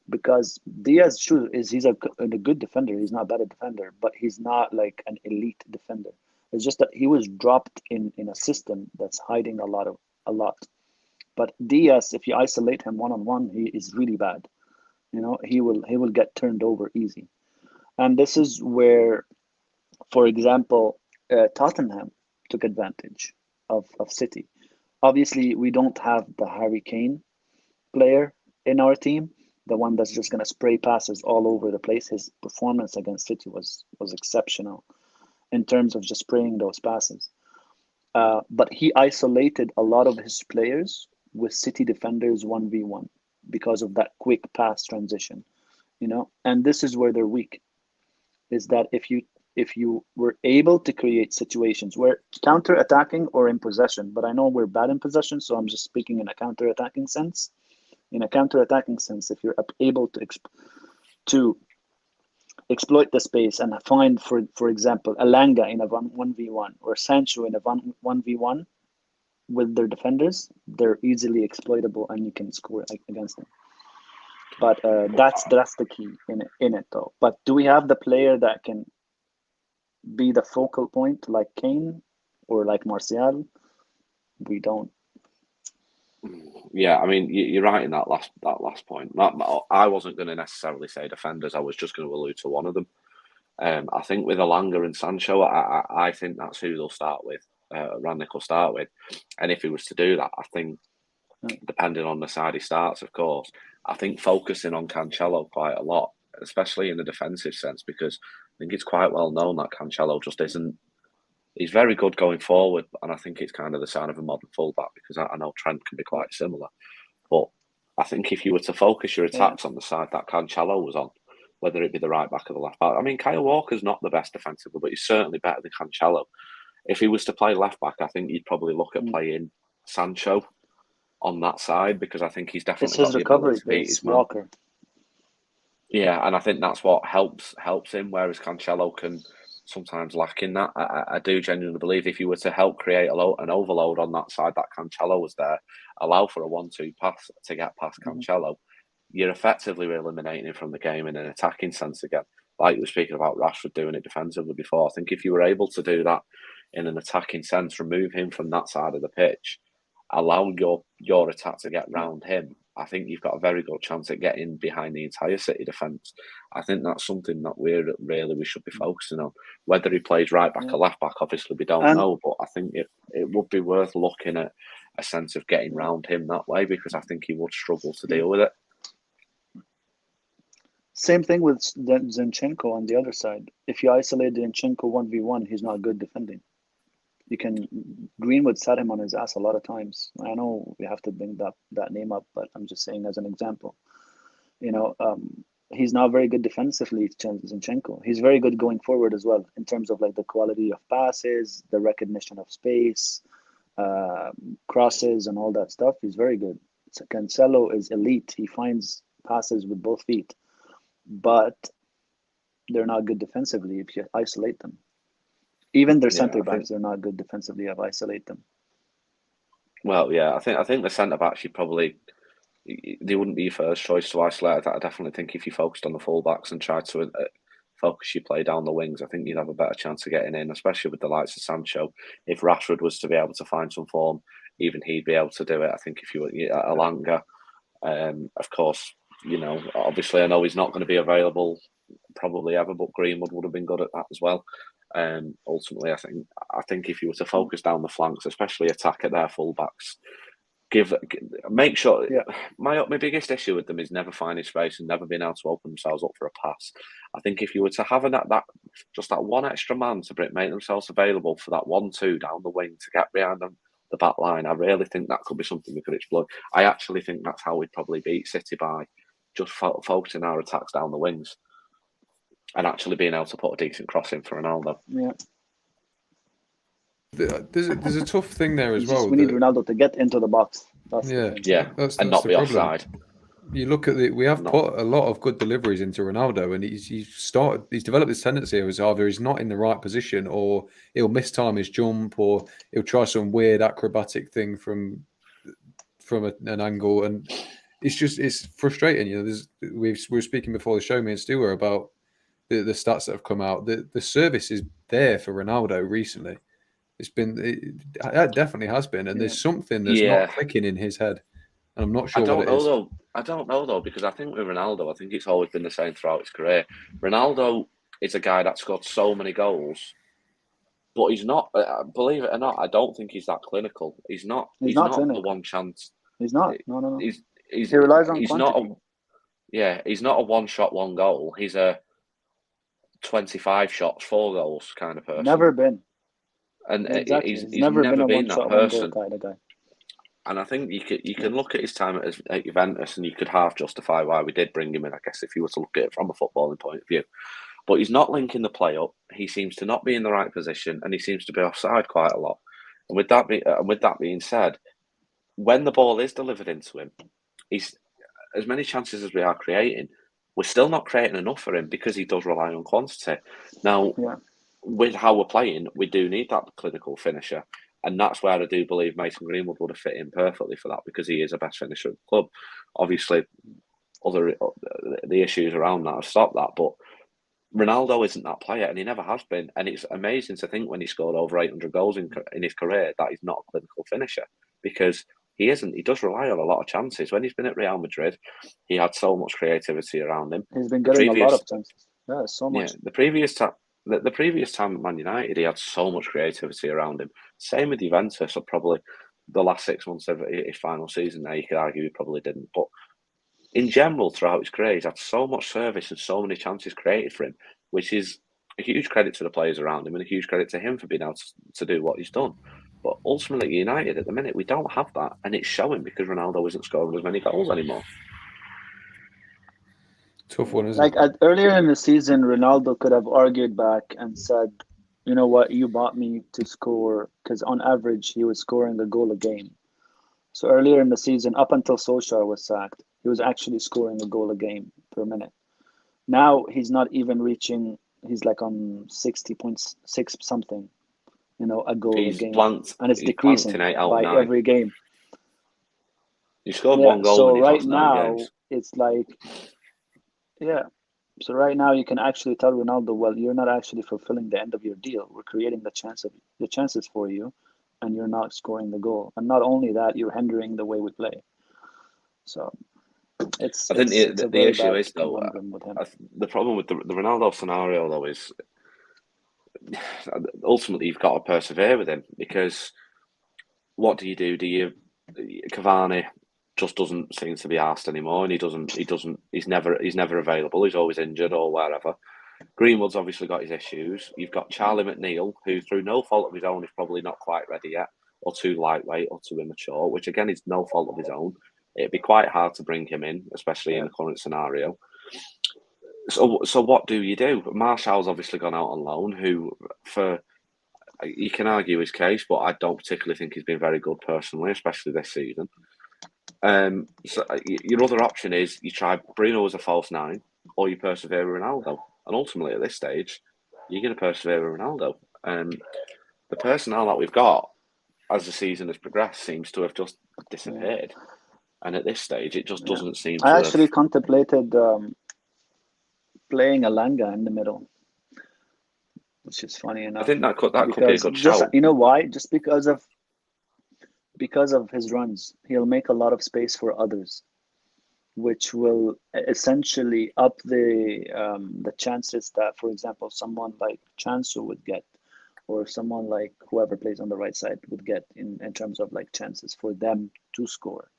because Diaz, he's a good defender. He's not a bad defender, but he's not like an elite defender. It's just that he was dropped in a system that's hiding a lot. But Diaz, if you isolate him one-on-one, he is really bad. He will get turned over easy. And this is where, for example, Tottenham took advantage. of City. Obviously, we don't have the Harry Kane player in our team, the one that's just going to spray passes all over the place. His performance against City was exceptional in terms of just spraying those passes. But he isolated a lot of his players with City defenders 1v1 because of that quick pass transition, and this is where they're weak, is that if you were able to create situations where counter-attacking or in possession, but I know we're bad in possession, so I'm just speaking in a counter-attacking sense. In a counter-attacking sense, if you're able to exploit the space and find, for example, Alanga in a 1v1 or Sancho in a 1v1 with their defenders, they're easily exploitable and you can score against them. But that's the key in it though. But do we have the player that can be the focal point like Kane or like Martial? We don't. Yeah, I mean, you're right in that last point. I wasn't going to necessarily say defenders. I was just going to allude to one of them. I think with Alanga and Sancho, I think that's who they'll start with. Rangnick will start with, and if he was to do that, I think, depending on the side he starts, of course, I think focusing on Cancelo quite a lot, especially in the defensive sense, because I think it's quite well known that Cancelo just isn't. He's very good going forward, and I think it's kind of the sign of a modern fullback, because I know Trent can be quite similar. But I think if you were to focus your attacks on the side that Cancelo was on, whether it be the right back or the left back, I mean, Kyle Walker's not the best defensively, but he's certainly better than Cancelo. If he was to play left back, I think you'd probably look at playing Sancho on that side, because I think he's definitely got the ability to beat his man. Walker. Yeah, and I think that's what helps him, whereas Cancelo can sometimes lack in that. I do genuinely believe if you were to help create an overload on that side, that Cancelo was there, allow for a 1-2 pass to get past Cancelo, you're effectively eliminating him from the game in an attacking sense again. Like you were speaking about Rashford doing it defensively before. I think if you were able to do that in an attacking sense, remove him from that side of the pitch, allow your attack to get round him, I think you've got a very good chance at getting behind the entire City defence. I think that's something that we should be focusing on. Whether he plays right back or left back, obviously we don't know, but I think it would be worth looking at a sense of getting round him that way, because I think he would struggle to deal with it. Same thing with Zinchenko on the other side. If you isolate Zinchenko 1v1, he's not good defending. Greenwood sat him on his ass a lot of times. I know we have to bring that name up, but I'm just saying as an example. He's not very good defensively, Zinchenko. He's very good going forward as well, in terms of like the quality of passes, the recognition of space, crosses and all that stuff. He's very good. So Cancelo is elite. He finds passes with both feet, but they're not good defensively if you isolate them. Even their centre backs are not good defensively if I isolate them. Well, yeah, I think the centre backs, they wouldn't be your first choice to isolate. I definitely think if you focused on the full backs and tried to focus your play down the wings, I think you'd have a better chance of getting in, especially with the likes of Sancho. If Rashford was to be able to find some form, even he'd be able to do it. I think if you were Alanga, of course, obviously I know he's not going to be available probably ever, but Greenwood would have been good at that as well. Ultimately, I think if you were to focus down the flanks, especially attack at their fullbacks, make sure. Yeah. My biggest issue with them is never finding space and never being able to open themselves up for a pass. I think if you were to have that one extra man to make themselves available for that 1-2 down the wing to get behind them, the back line, I really think that could be something we could explore. I actually think that's how we'd probably beat City, by just focusing our attacks down the wings and actually being able to put a decent cross in for Ronaldo. Yeah. There's a tough thing there as well. We need Ronaldo to get into the box. That's and not be offside. You look at we have put a lot of good deliveries into Ronaldo, and he's developed this tendency of either he's not in the right position, or he'll mistime his jump, or he'll try some weird acrobatic thing from an angle, and it's frustrating. We were speaking before the show, me and Stu were, about the stats that have come out. The service is there for Ronaldo recently. It definitely has been, and there's something that's not clicking in his head, and I'm not sure what it is. I don't know though, because I think with Ronaldo, I think it's always been the same throughout his career. Ronaldo is a guy that scored so many goals, But he's not. Believe it or not, I don't think he's that clinical. He's not. He's He's not not the clinical. one chance. He's not. No. He's He relies on he's quantity. not. He's not a one shot, one goal. He's a 25 shots, 4 goals kind of person. Never been. And Exactly. he's never been a that one-shot, one-goal person. kind of guy. And I think you can look at his time at Juventus, and you could half justify why we did bring him in, I guess, if you were to look at it from a footballing point of view. But he's not linking the play up. He seems to not be in the right position, and he seems to be offside quite a lot. And with that being said, when the ball is delivered into him, he's as many chances as we are creating, we're still not creating enough for him because he does rely on quantity. Now, with how we're playing, we do need that clinical finisher. And that's where I do believe Mason Greenwood would have fit in perfectly for that, because he is the best finisher at the club. Obviously, the issues around that have stopped that, but Ronaldo isn't that player, and he never has been. And it's amazing to think when he scored over 800 goals in his career that he's not a clinical finisher, because he isn't. He does rely on a lot of chances. When he's been at Real Madrid, he had so much creativity around him. He's been getting a lot of chances. Yeah, so much. Yeah, the previous time at Man United, he had so much creativity around him. Same with Juventus, or probably the last 6 months of his final season there, you could argue he probably didn't. But in general, throughout his career, he's had so much service and so many chances created for him, which is a huge credit to the players around him and a huge credit to him for being able to do what he's done. But ultimately, United, at the minute, we don't have that. And it's showing because Ronaldo isn't scoring as many goals anymore. Tough one, isn't it? Earlier in the season, Ronaldo could have argued back and said, you know what, you bought me to score, because on average, he was scoring a goal a game. So earlier in the season, up until Solskjaer was sacked, he was actually scoring a goal a game per minute. Now he's not even reaching, he's like on 60.6 something, a goal a game. And it's decreasing by every game. He scored 1 goal so in his right last 9 now, games. It's like, so right now you can actually tell Ronaldo, well, you're not actually fulfilling the end of your deal. We're creating the chances for you, and you're not scoring the goal. And not only that, you're hindering the way we play. So I think the issue is, though, with him. the problem with the Ronaldo scenario, though, is ultimately you've got to persevere with him, because what do? Cavani just doesn't seem to be asked anymore, and he's never available. He's always injured or wherever. Greenwood's obviously got his issues. You've got Charlie McNeil, who through no fault of his own is probably not quite ready yet, or too lightweight or too immature, which again is no fault of his own. It'd be quite hard to bring him in, especially in the current scenario. So what do? Martial's obviously gone out on loan, who you can argue his case, but I don't particularly think he's been very good personally, especially this season. So your other option is you try Bruno as a false 9, or you persevere with Ronaldo. And ultimately, at this stage, you're going to persevere with Ronaldo. The personnel that we've got as the season has progressed seems to have just disappeared. And at this stage, it just doesn't seem to I actually contemplated playing Alanga in the middle, which is funny enough. I think that could be a good shout. You know why? Just because of his runs, he'll make a lot of space for others, which will essentially up the chances that, for example, someone like Chansu would get, or someone like whoever plays on the right side would get in terms of like chances for them to score.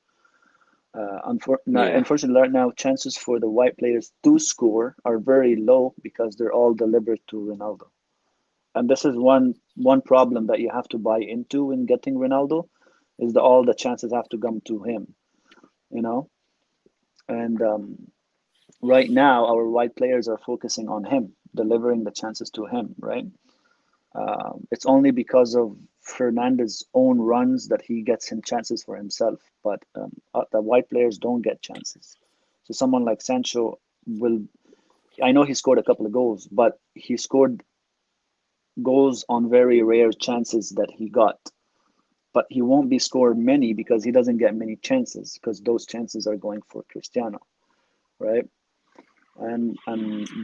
Unfortunately, right now, chances for the white players to score are very low because they're all delivered to Ronaldo. And this is one problem that you have to buy into in getting Ronaldo, is that all the chances have to come to him, And right now, our white players are focusing on him, delivering the chances to him, right? It's only because of Fernandez's own runs that he gets him chances for himself, but the white players don't get chances. So someone like Sancho I know he scored a couple of goals, but he scored goals on very rare chances that he got. But he won't be scored many because he doesn't get many chances, because those chances are going for Cristiano, right? And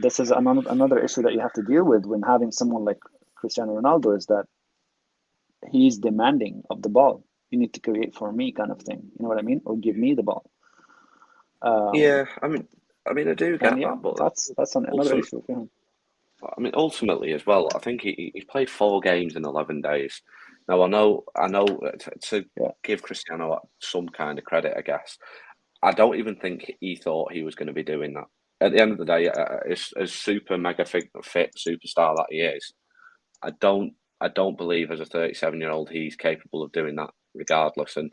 this is another issue that you have to deal with when having someone like Cristiano Ronaldo, is that he's demanding of the ball. You need to create for me, kind of thing. You know what I mean? Or give me the ball. I mean, I do get that, but that's another issue for him. I mean, ultimately as well, I think he played 4 games in 11 days. Now, I know to give Cristiano some kind of credit, I guess, I don't even think he thought he was going to be doing that. At the end of the day, as super mega fit superstar that he is, I don't believe as a 37-year-old he's capable of doing that regardless. And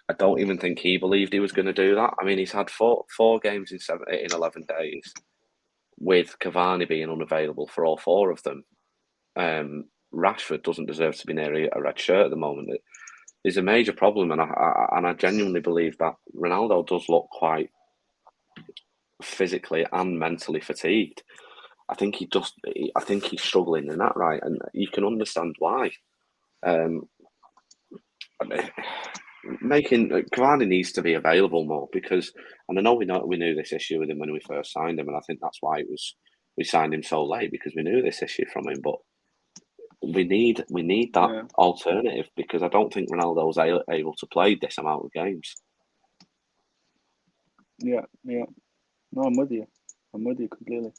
I don't even think he believed he was going to do that. I mean, he's had four games in 11 days, with Cavani being unavailable for all 4 of them. Rashford doesn't deserve to be near a red shirt at the moment. It's a major problem, and I genuinely believe that Ronaldo does look quite physically and mentally fatigued. I think he's struggling in that, right, and you can understand why. Cavani needs to be available more, because, and I know we knew this issue with him when we first signed him, and I think that's why we signed him so late, because we knew this issue from him. But we need that alternative, because I don't think Ronaldo was able to play this amount of games. Yeah. No, I'm with you completely.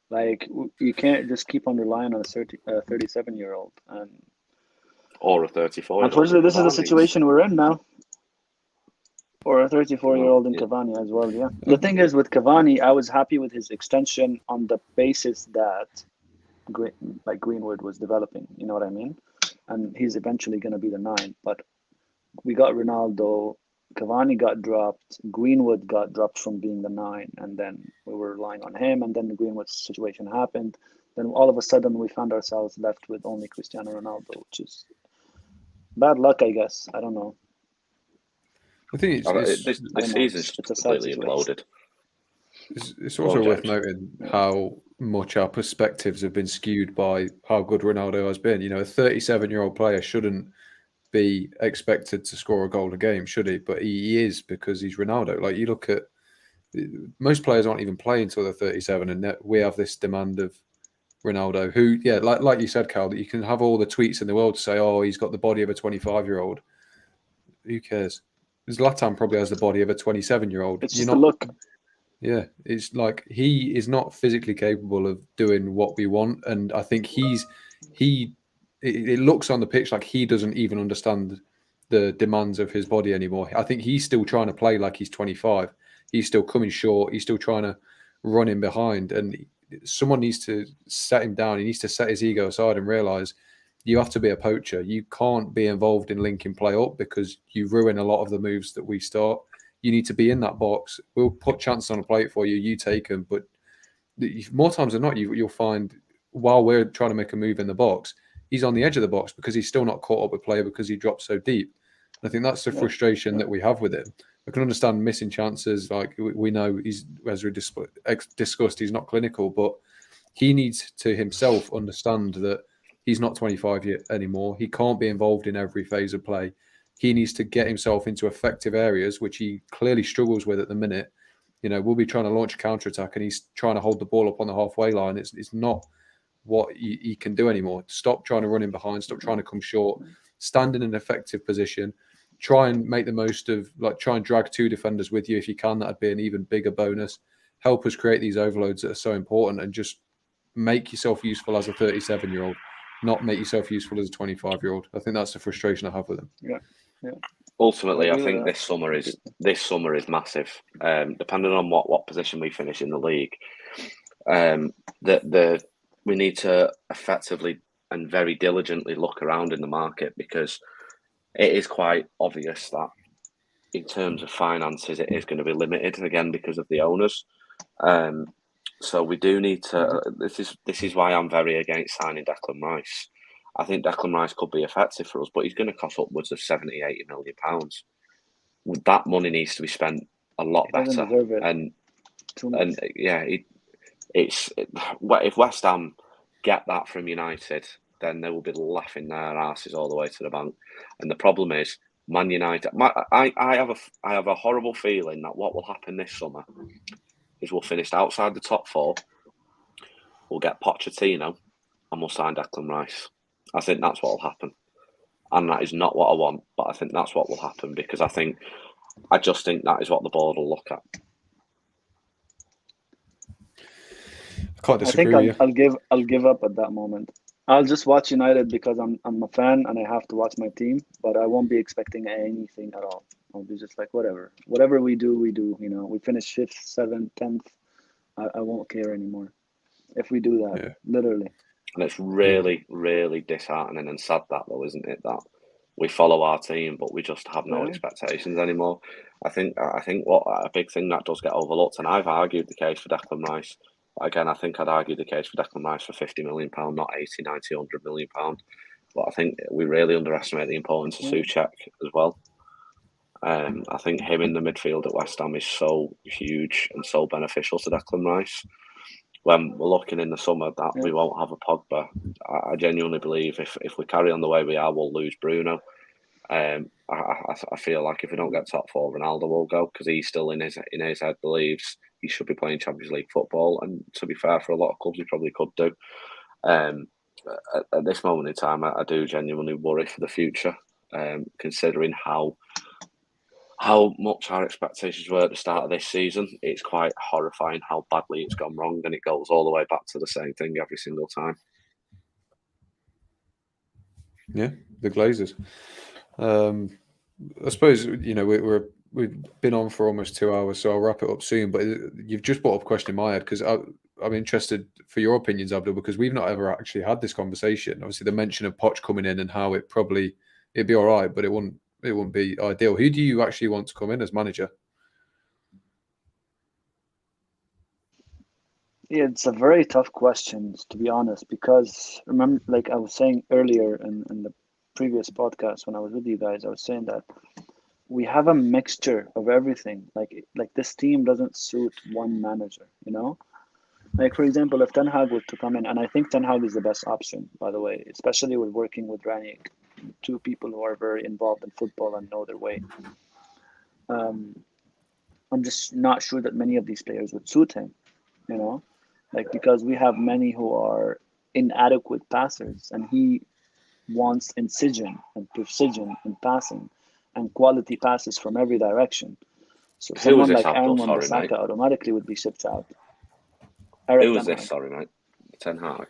Like, you can't just keep on relying on a 37-year-old. And or a 34-year-old. Unfortunately, this is the situation we're in now. Or a 34-year-old in Cavani as well, yeah. The thing is, with Cavani, I was happy with his extension on the basis that Greenwood was developing, you know what I mean? And he's eventually going to be the 9. But we got Ronaldo, Cavani got dropped, Greenwood got dropped from being the 9, and then we were relying on him, and then the Greenwood situation happened. Then all of a sudden we found ourselves left with only Cristiano Ronaldo, which is bad luck, I guess. I don't know. I think this season's completely imploded. It's also worth noting how much our perspectives have been skewed by how good Ronaldo has been. You know, a 37-year-old player shouldn't be expected to score a goal a game, should he? But he is, because he's Ronaldo. Like, you look at most players aren't even playing until they're 37, and we have this demand of Ronaldo, who, like you said, Cal, that you can have all the tweets in the world to say, oh, he's got the body of a 25-year-old. Who cares? Zlatan probably has the body of a 27-year-old. It's just a look. Yeah, it's like he is not physically capable of doing what we want, and I think it looks on the pitch like he doesn't even understand the demands of his body anymore. I think he's still trying to play like he's 25. He's still coming short. He's still trying to run in behind, and someone needs to set him down. He needs to set his ego aside and realise you have to be a poacher. You can't be involved in linking play up, because you ruin a lot of the moves that we start. You need to be in that box. We'll put chances on a plate for you. You take them. But more times than not, you'll find while we're trying to make a move in the box, he's on the edge of the box because he's still not caught up with play because he dropped so deep. And I think that's the frustration that we have with him. I can understand missing chances. Like, we know he's, as we discussed, he's not clinical, but he needs to himself understand that he's not 25 yet anymore. He can't be involved in every phase of play. He needs to get himself into effective areas, which he clearly struggles with at the minute. You know, we'll be trying to launch a counter-attack and he's trying to hold the ball up on the halfway line. It's not what he can do anymore. Stop trying to run in behind. Stop trying to come short. Stand in an effective position. Try and make the most of, try and drag 2 defenders with you if you can. That'd be an even bigger bonus. Help us create these overloads that are so important, and just make yourself useful as a 37-year-old, not make yourself useful as a 25-year-old. I think that's the frustration I have with him. Yeah. Ultimately, I think this summer is massive. Depending on what position we finish in the league, we need to effectively and very diligently look around in the market, because it is quite obvious that in terms of finances, it is going to be limited again because of the owners. So we do need to. This is why I'm very against signing Declan Rice. I think Declan Rice could be effective for us, but he's going to cost upwards of 70, 80 million pounds. That money needs to be spent a lot better. If West Ham get that from United, then they will be laughing their asses all the way to the bank. And the problem is, Man United. I have a horrible feeling that what will happen this summer is we'll finish outside the top 4. We'll get Pochettino, and we'll sign Declan Rice. I think that's what will happen, and that is not what I want. But I think that's what will happen, because I just think that is what the board will look at. I Can't I disagree think with you. I'll give up at that moment. I'll just watch United because I'm a fan and I have to watch my team, but I won't be expecting anything at all. I'll be just like whatever we do, we do. You know, we finish 5th, 7th, 10th. I won't care anymore if we do that. Yeah. Literally. And it's really, really disheartening and sad that though, isn't it? That we follow our team, but we just have no Yeah. expectations anymore. I think what a big thing that does get overlooked, and I've argued the case for Declan Rice. Again, I think I'd argue the case for Declan Rice for £50 million, not 80, 90, £100 million. But I think we really underestimate the importance of Souček as well. I think him in the midfield at West Ham is so huge and so beneficial to Declan Rice. When we're looking in the summer that we won't have a Pogba, I genuinely believe if we carry on the way we are, we'll lose Bruno. I feel like if we don't get top 4, Ronaldo will go because he's still in his head believes he should be playing Champions League football. And to be fair, for a lot of clubs, he probably could do. At this moment in time, I do genuinely worry for the future, considering how much our expectations were at the start of this season. It's quite horrifying how badly it's gone wrong, and it goes all the way back to the same thing every single time. Yeah, the Glazers. I suppose we've been on for almost 2 hours, so I'll wrap it up soon. But you've just brought up a question in my head because I'm interested for your opinions, Abdul, because we've not ever actually had this conversation. Obviously, the mention of Poch coming in and how it'd be all right, but it wouldn't be ideal. Who do you actually want to come in as manager? Yeah, it's a very tough question, to be honest, because remember, like I was saying earlier in the previous podcast when I was with you guys, I was saying that we have a mixture of everything. Like this team doesn't suit one manager, you know? Like, for example, if Ten Hag were to come in, and I think Ten Hag is the best option, by the way, especially with working with Rangnick, two people who are very involved in football and know their way. I'm just not sure that many of these players would suit him, you know? Like, because we have many who are inadequate passers, and he wants incision and precision in passing and quality passes from every direction. So Who was someone this, like Abdul? Aaron Sorry, mate. Wan-Bissaka automatically would be shipped out. Who was this? Sorry, mate. Ten Hag.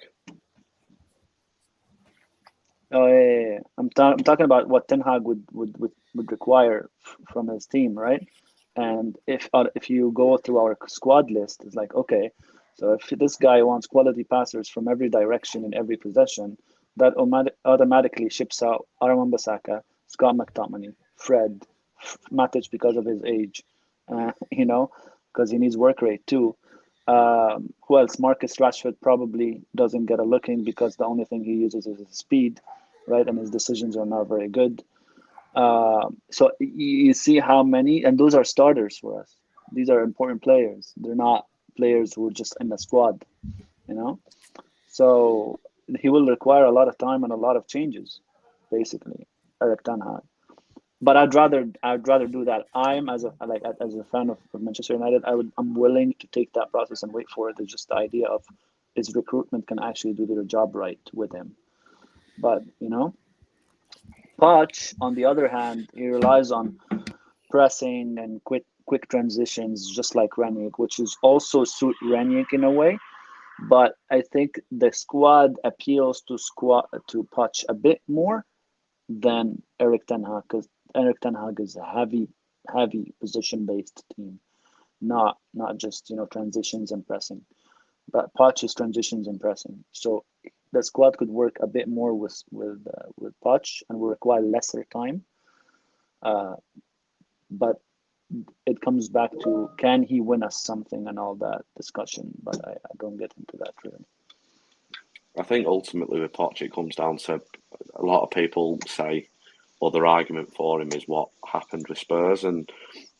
Oh yeah. I'm talking about what Ten Hag would require from his team, right? And if you go through our squad list, it's like, okay, so if this guy wants quality passers from every direction in every possession, that automatically ships out Aaron Wan-Bissaka, Scott McTominay, Fred, Matic because of his age, because he needs work rate too. Who else? Marcus Rashford probably doesn't get a look in because the only thing he uses is his speed, right? And his decisions are not very good. So you see how many, and those are starters for us. These are important players. They're not players who are just in the squad, you know? So he will require a lot of time and a lot of changes, basically, Erik ten Hag. But I'd rather do that. I'm as a fan of Manchester United, I'm willing to take that process and wait for it. It's just the idea of his recruitment can actually do their job right with him. But Poch, on the other hand, he relies on pressing and quick transitions, just like Rangnick, which is also suit Rangnick in a way. But I think the squad appeals to Poch a bit more than Erik ten Hag, because Erik ten Hag is a heavy position-based team, not just transitions and pressing. But Poch is transitions and pressing, so the squad could work a bit more with Poch and will require lesser time. But it comes back to, can he win us something and all that discussion, but I don't get into that really. I think ultimately with Poch, it comes down to a lot of people say, or their argument for him is what happened with Spurs and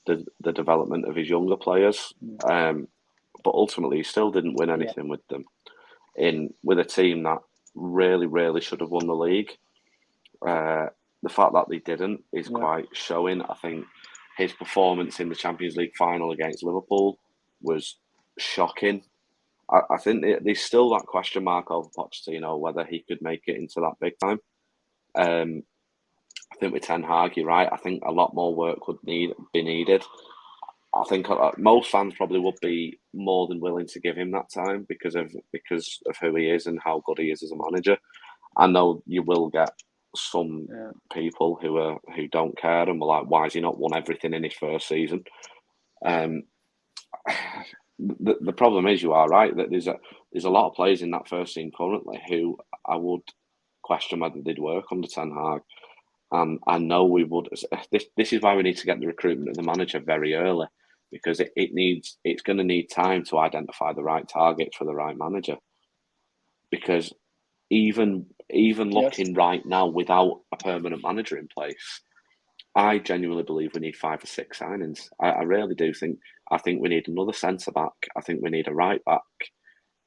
the development of his younger players. But ultimately, he still didn't win anything with them. With a team that really should have won the league. The fact that they didn't is quite showing. I think his performance in the Champions League final against Liverpool was shocking. I think there's still that question mark over Pochettino whether he could make it into that big time. I think with Ten Hag, you're right. I think a lot more work would be needed. I think most fans probably would be more than willing to give him that time because of who he is and how good he is as a manager. I know you will get some people who don't care and were like, why has he not won everything in his first season? The problem is, you are right, that there's a lot of players in that first team currently who I would question whether they'd work under Ten Hag. And I know we would. This is why we need to get the recruitment of the manager very early, because it's going to need time to identify the right targets for the right manager. Because even looking right now without a permanent manager in place, I genuinely believe we need 5 or 6 signings. I really do think. I think we need another centre back. I think we need a right back.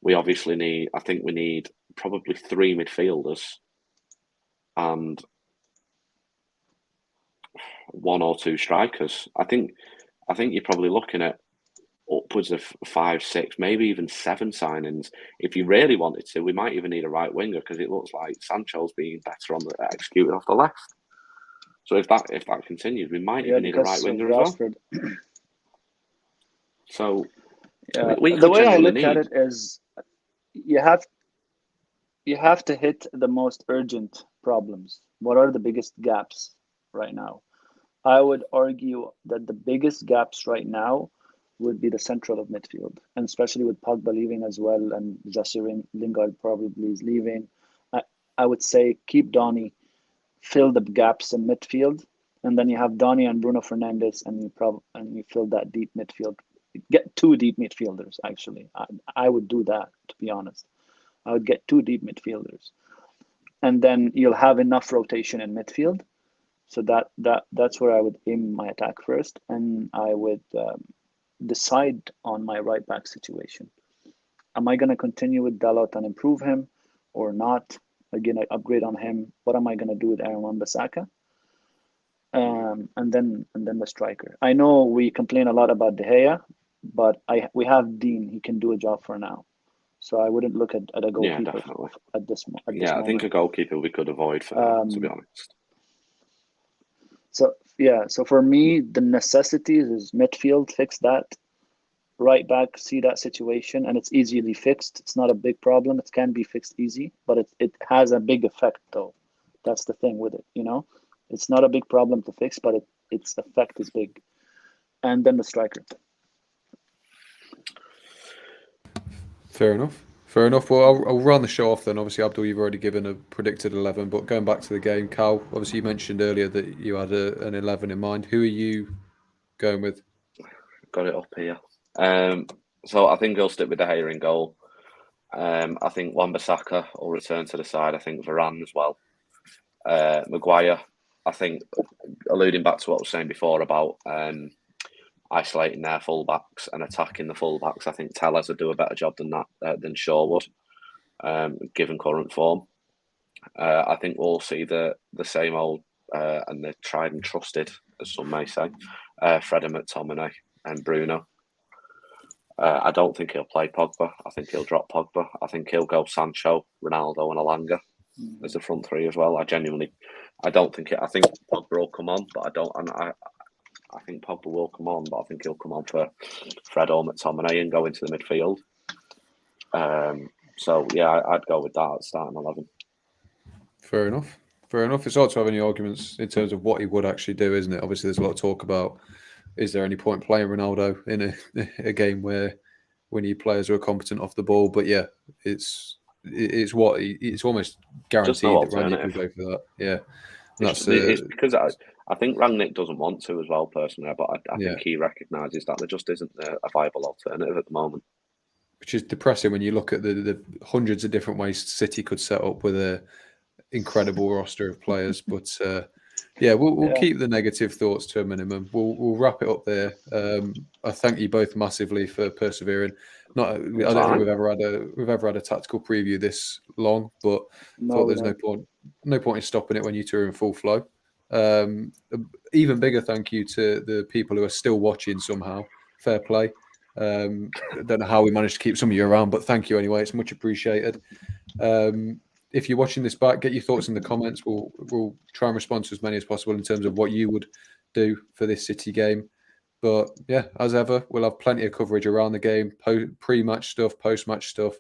We obviously need. I think we need probably 3 midfielders, and 1 or 2 strikers. I think you're probably looking at upwards of 5, 6, maybe even 7 signings. If you really wanted to, we might even need a right winger, because it looks like Sancho's being better on the executed off the left. So if that continues, we might even need a right winger as well. So the way I look at it is, you have to hit the most urgent problems. What are the biggest gaps right now? I would argue that the biggest gaps right now would be the central of midfield, and especially with Pogba leaving as well, and Jesse Lingard probably is leaving. I would say keep Donny, fill the gaps in midfield, and then you have Donny and Bruno Fernandes, and you fill that deep midfield. Get 2 deep midfielders. Actually, I would do that, to be honest. I would get 2 deep midfielders, and then you'll have enough rotation in midfield. So that's where I would aim my attack first, and I would decide on my right back situation. Am I going to continue with Dalot and improve him, or not? Again, I upgrade on him. What am I going to do with Aaron Wan-Bissaka? And then the striker. I know we complain a lot about De Gea, but we have Dean. He can do a job for now. So I wouldn't look at a goalkeeper at this moment. I think a goalkeeper we could avoid for now, to be honest. So for me, the necessities is midfield, fix that. Right back, see that situation, and it's easily fixed. It's not a big problem. It can be fixed easy, but it has a big effect, though. That's the thing with it, It's not a big problem to fix, but its effect is big. And then the striker. Fair enough. Well, I'll run the show off then. Obviously, Abdul, you've already given a predicted 11, but going back to the game, Cal, obviously you mentioned earlier that you had an 11 in mind. Who are you going with? Got it up here. So I think he'll stick with De Gea in goal. I think Wan-Bissaka will return to the side. I think Varane as well. Maguire, I think, alluding back to what I was saying before about isolating their fullbacks and attacking the fullbacks, I think Tellez would do a better job than Shaw would, given current form. I think we'll see the same old and the tried and trusted, as some may say, Fred McTominay and Bruno. I don't think he'll play Pogba. I think he'll drop Pogba. I think he'll go Sancho, Ronaldo, and Alanga as the front 3 as well. I think Pogba will come on, but I think Pogba will come on, but I think he'll come on for Fred or McTominay and go into the midfield. I'd go with that at starting 11. Fair enough. It's hard to have any arguments in terms of what he would actually do, isn't it? Obviously, there's a lot of talk about, is there any point playing Ronaldo in a game where we need players who are competent off the ball? But yeah, it's almost guaranteed that Rangnick will go for that. Yeah, it's because I think Rangnick doesn't want to as well, personally, but I think he recognises that there just isn't a viable alternative at the moment. Which is depressing when you look at the hundreds of different ways City could set up with a incredible roster of players. But we'll keep the negative thoughts to a minimum. We'll wrap it up there. I thank you both massively for persevering. I don't think we've ever had a tactical preview this long, but thought there's no point in stopping it when you two are in full flow. Even bigger thank you to the people who are still watching somehow. Fair play. I don't know how we managed to keep some of you around, but thank you anyway. It's much appreciated. If you're watching this back, get your thoughts in the comments. We'll try and respond to as many as possible in terms of what you would do for this City game. But yeah, as ever, we'll have plenty of coverage around the game, pre-match stuff, post-match stuff.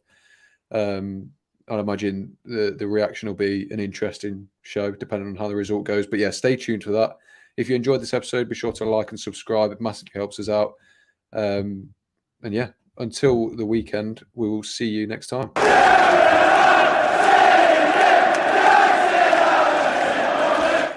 I'd imagine the reaction will be an interesting show, depending on how the result goes. But yeah, stay tuned for that. If you enjoyed this episode, be sure to like and subscribe. It massively helps us out. And yeah, until the weekend, we will see you next time.